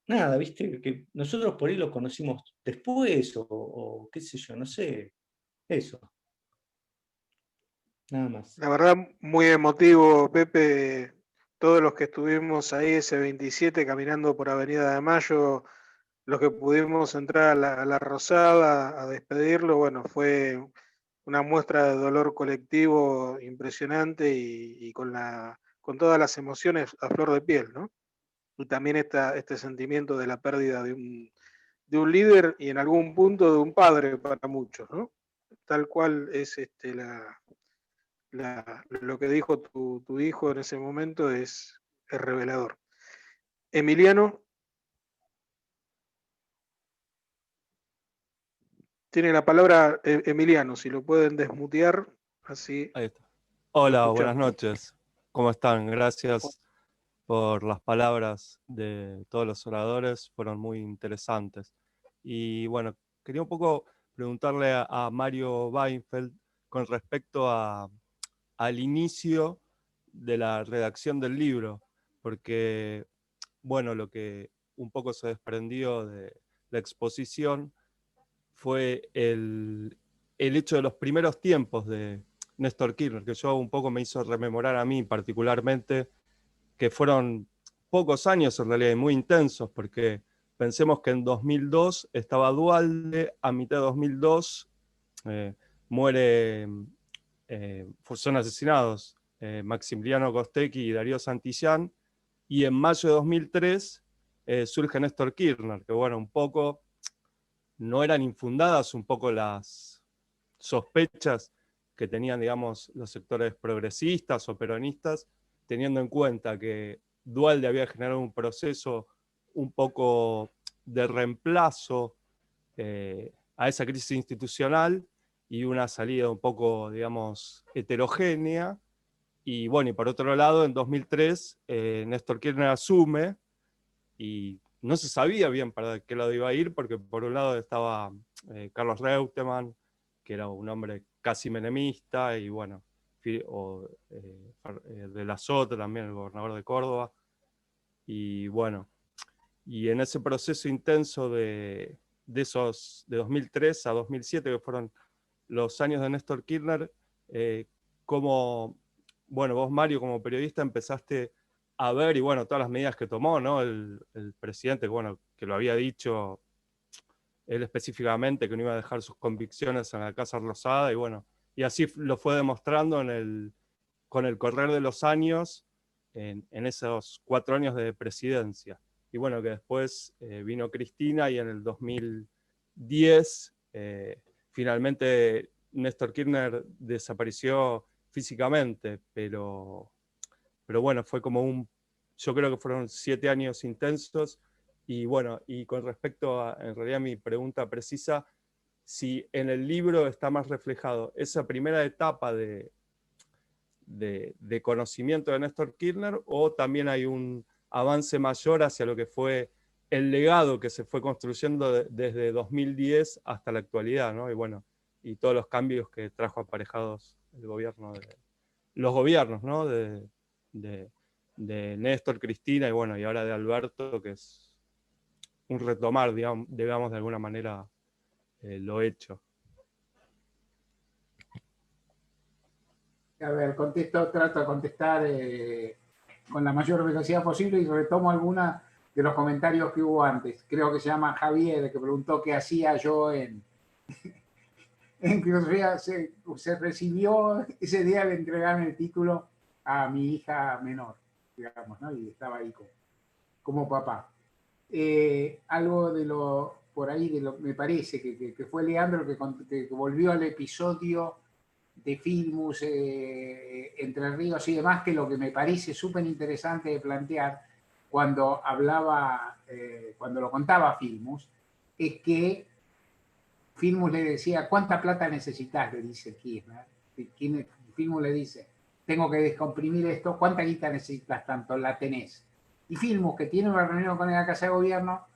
Nada, viste, que nosotros por ahí lo conocimos después o qué sé yo, no sé, eso. Nada más. La verdad, muy emotivo, Pepe, todos los que estuvimos ahí ese 27 caminando por Avenida de Mayo, los que pudimos entrar a la Rosada a despedirlo, bueno, fue una muestra de dolor colectivo impresionante y con todas las emociones a flor de piel, ¿no? Y también este sentimiento de la pérdida de un líder y en algún punto de un padre para muchos, ¿no? Tal cual es lo que dijo tu hijo en ese momento es revelador. Emiliano, tiene la palabra Emiliano, si lo pueden desmutear, así Ahí está. lo Hola, buenas escuchamos. noches. ¿Cómo están? Gracias por las palabras de todos los oradores, fueron muy interesantes. Y bueno, quería un poco preguntarle a Mario Weinfeld con respecto al inicio de la redacción del libro, porque, bueno, lo que un poco se desprendió de la exposición fue el hecho de los primeros tiempos de Néstor Kirchner, que yo un poco me hizo rememorar a mí particularmente, que fueron pocos años en realidad y muy intensos, porque pensemos que en 2002 estaba Duhalde, a mitad de 2002 son asesinados Maximiliano Costecchi y Darío Santillán, y en mayo de 2003 surge Néstor Kirchner, que bueno, un poco no eran infundadas un poco las sospechas que tenían, digamos, los sectores progresistas o peronistas, teniendo en cuenta que Duhalde había generado un proceso un poco de reemplazo a esa crisis institucional y una salida un poco, digamos, heterogénea. Y bueno, y por otro lado, en 2003, Néstor Kirchner asume y no se sabía bien para qué lado iba a ir, porque por un lado estaba Carlos Reutemann, que era un hombre casi menemista, y bueno, de la Sota también, el gobernador de Córdoba, y bueno, y en ese proceso intenso de 2003 a 2007, que fueron los años de Néstor Kirchner, como, bueno, vos Mario como periodista empezaste a ver, y bueno, todas las medidas que tomó, ¿no? El presidente, bueno, que lo había dicho él específicamente, que no iba a dejar sus convicciones en la Casa Rosada, y bueno, y así lo fue demostrando con el correr de los años, en esos 4 años de presidencia. Y bueno, que después vino Cristina y en el 2010 finalmente Néstor Kirchner desapareció físicamente, pero bueno, fue como yo creo que fueron 7 años intensos. Y bueno, y con respecto a, en realidad, mi pregunta precisa, si en el libro está más reflejado esa primera etapa de conocimiento de Néstor Kirchner, o también hay un avance mayor hacia lo que fue el legado que se fue construyendo desde 2010 hasta la actualidad, ¿no? Y bueno, y todos los cambios que trajo aparejados el gobierno los gobiernos, ¿no? De Néstor, Cristina y bueno, y ahora de Alberto, que es un retomar, digamos de alguna manera lo hecho. A ver, trato de contestar con la mayor velocidad posible y retomo alguna de los comentarios que hubo antes. Creo que se llama Javier, que preguntó qué hacía yo en filosofía. Se recibió ese día de entregarme el título a mi hija menor, digamos, ¿no? Y estaba ahí como papá. Algo de lo, por ahí, me parece que fue Leandro que volvió al episodio de Filmus, Entre Ríos y demás, que lo que me parece súper interesante de plantear cuando cuando lo contaba Filmus, es que Filmus le decía, ¿cuánta plata necesitas? Le dice Kirchner. Filmus le dice, tengo que descomprimir esto, ¿cuánta guita necesitas? Tanto la tenés. Y Filmus, que tiene una reunión con la Casa de Gobierno,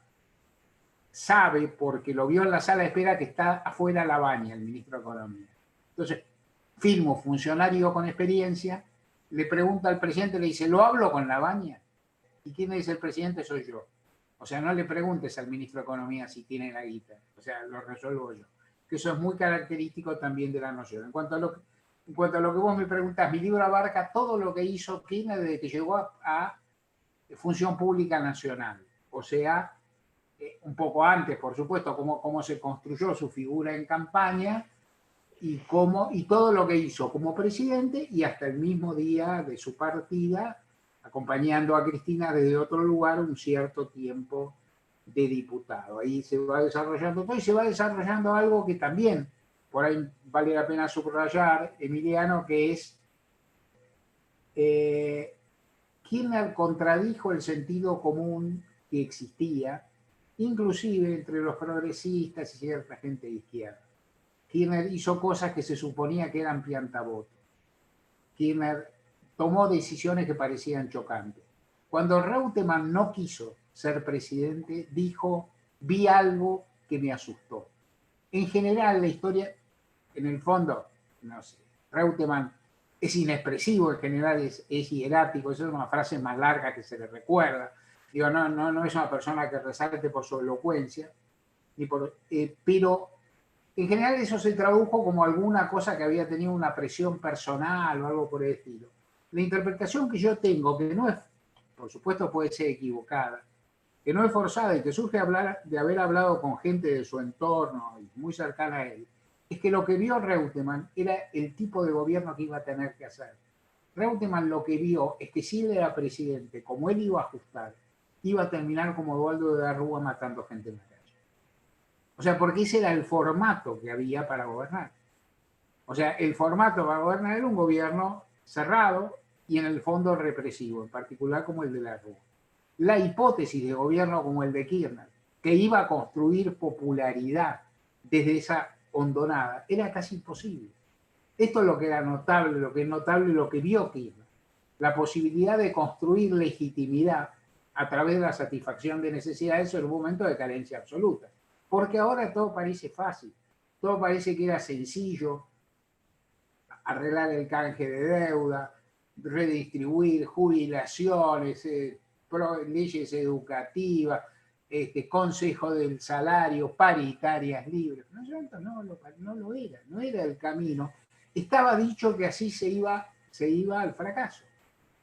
sabe, porque lo vio en la sala de espera, que está afuera Labaña, el ministro de Economía. Entonces, Filmus, funcionario con experiencia, le pregunta al presidente, le dice, ¿lo hablo con Labaña? ¿Y quién le dice el presidente? Soy yo. O sea, no le preguntes al ministro de Economía si tiene la guita. O sea, lo resuelvo yo. Que eso es muy característico también de la noción. En cuanto a lo que vos me preguntás, mi libro abarca todo lo que hizo Kirchner desde que llegó a Función Pública Nacional. O sea, un poco antes, por supuesto, cómo se construyó su figura en campaña y todo lo que hizo como presidente y hasta el mismo día de su partida, acompañando a Cristina desde otro lugar un cierto tiempo de diputado. Ahí se va desarrollando todo y se va desarrollando algo que también por ahí vale la pena subrayar, Emiliano, que es Kirchner contradijo el sentido común que existía, inclusive entre los progresistas y cierta gente de izquierda. Kirchner hizo cosas que se suponía que eran piantaboto. Kirchner tomó decisiones que parecían chocantes. Cuando Reutemann no quiso ser presidente, dijo, vi algo que me asustó. En general, la historia, en el fondo, no sé, Reutemann es inexpresivo, en general es hierático, esa es una frase más larga que se le recuerda. Digo, no es una persona que resalte por su elocuencia, pero en general eso se tradujo como alguna cosa que había tenido una presión personal o algo por el estilo. La interpretación que yo tengo, que no es, por supuesto puede ser equivocada, que no es forzada y que surge de haber hablado con gente de su entorno muy cercana a él, es que lo que vio Reutemann era el tipo de gobierno que iba a tener que hacer. Reutemann lo que vio es que si él era presidente, como él iba a ajustar, iba a terminar como Eduardo de la Rúa matando gente en la calle. O sea, porque ese era el formato que había para gobernar. O sea, el formato para gobernar era un gobierno cerrado y en el fondo represivo, en particular como el de la Rúa. La hipótesis de gobierno como el de Kirchner, que iba a construir popularidad desde esa hondonada, era casi imposible. Esto es lo que era notable, lo que es notable, lo que vio Kirchner. La posibilidad de construir legitimidad a través de la satisfacción de necesidades en un momento de carencia absoluta. Porque ahora todo parece fácil, todo parece que era sencillo, arreglar el canje de deuda, redistribuir jubilaciones, leyes educativas, consejo del salario, paritarias libres. No lo era, no era el camino. Estaba dicho que así se iba al fracaso.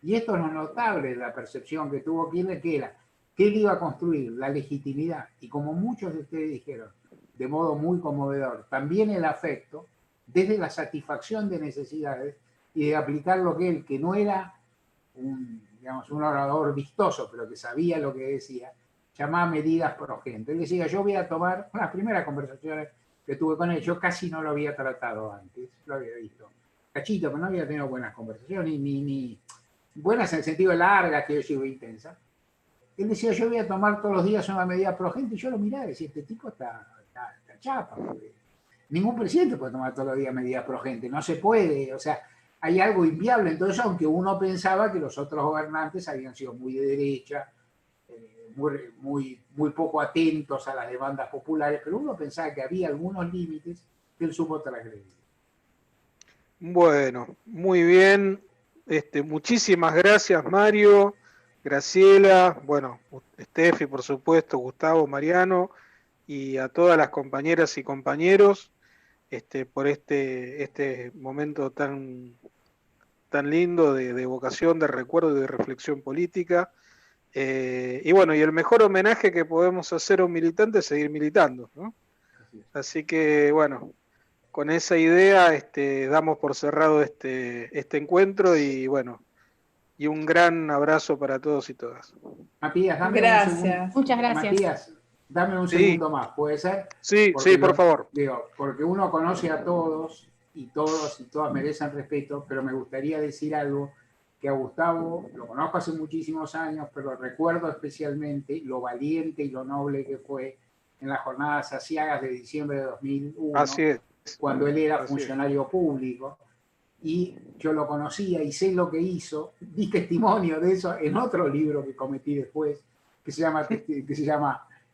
Y esto es lo notable de la percepción que tuvo Kirchner, que era que él iba a construir la legitimidad, y como muchos de ustedes dijeron, de modo muy conmovedor, también el afecto, desde la satisfacción de necesidades y de aplicar lo que él, que no era un orador vistoso, pero que sabía lo que decía, llamaba medidas pro gente. Él decía, yo voy a tomar, las primeras conversaciones que tuve con él, yo casi no lo había tratado antes, lo había visto cachito, pero no había tenido buenas conversaciones, ni buenas en el sentido largas, que yo sigo intensa. Él decía, yo voy a tomar todos los días una medida pro gente, y yo lo miraba y decía, este tipo está chapa. Ningún presidente puede tomar todos los días medidas pro gente, no se puede, o sea, hay algo inviable. Entonces, aunque uno pensaba que los otros gobernantes habían sido muy de derecha, muy poco atentos a las demandas populares, pero uno pensaba que había algunos límites que él supo transgredir. Bueno, muy bien. Muchísimas gracias, Mario, Graciela, bueno, Steffi, por supuesto, Gustavo, Mariano, y a todas las compañeras y compañeros por este momento tan tan lindo de evocación, de recuerdo y de reflexión política. Y bueno, y el mejor homenaje que podemos hacer a un militante es seguir militando, ¿no? Así que bueno, con esa idea damos por cerrado este encuentro y bueno, y un gran abrazo para todos y todas. Matías, dame Gracias. un segundo. Muchas gracias. Matías, dame un Sí. segundo más, ¿puede ser? Sí, Porque sí, por favor. Digo, porque uno conoce a todos y todos y todas merecen respeto, pero me gustaría decir algo que a Gustavo lo conozco hace muchísimos años, pero recuerdo especialmente lo valiente y lo noble que fue en las jornadas aciagas de diciembre de 2001, Así es. cuando él era Así es. funcionario público, y yo lo conocía y sé lo que hizo, di testimonio de eso en otro libro que cometí después, que se llama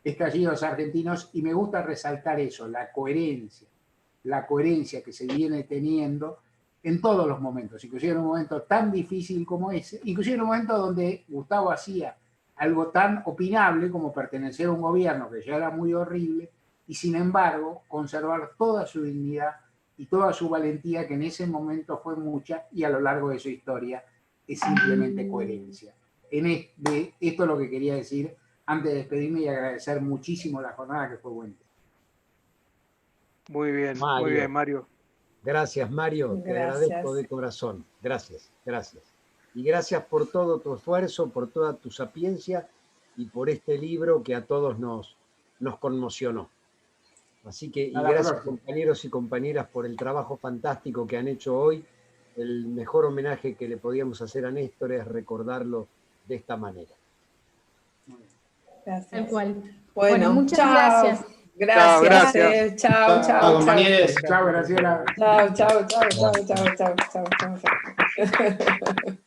Estallidos Argentinos, y me gusta resaltar eso, la coherencia que se viene teniendo en todos los momentos, inclusive en un momento tan difícil como ese, inclusive en un momento donde Gustavo hacía algo tan opinable como pertenecer a un gobierno que ya era muy horrible, y sin embargo conservar toda su dignidad y toda su valentía, que en ese momento fue mucha, y a lo largo de su historia es simplemente coherencia. Esto es lo que quería decir antes de despedirme y agradecer muchísimo la jornada, que fue buena. Muy bien, Mario. muy bien, Mario. Gracias, Mario, te Gracias. agradezco de corazón. Gracias, gracias. Y gracias por todo tu esfuerzo, por toda tu sapiencia y por este libro que a todos nos conmocionó. Así que, y gracias, compañeros y compañeras, por el trabajo fantástico que han hecho hoy. El mejor homenaje que le podíamos hacer a Néstor es recordarlo de esta manera. Gracias. Tal cual. Bueno, muchas chao. gracias. Gracias. Gracias. Chao, chao, compañeros. Chao, Graciela. chao, chao, chao, chao, chao, chao, chao, chao.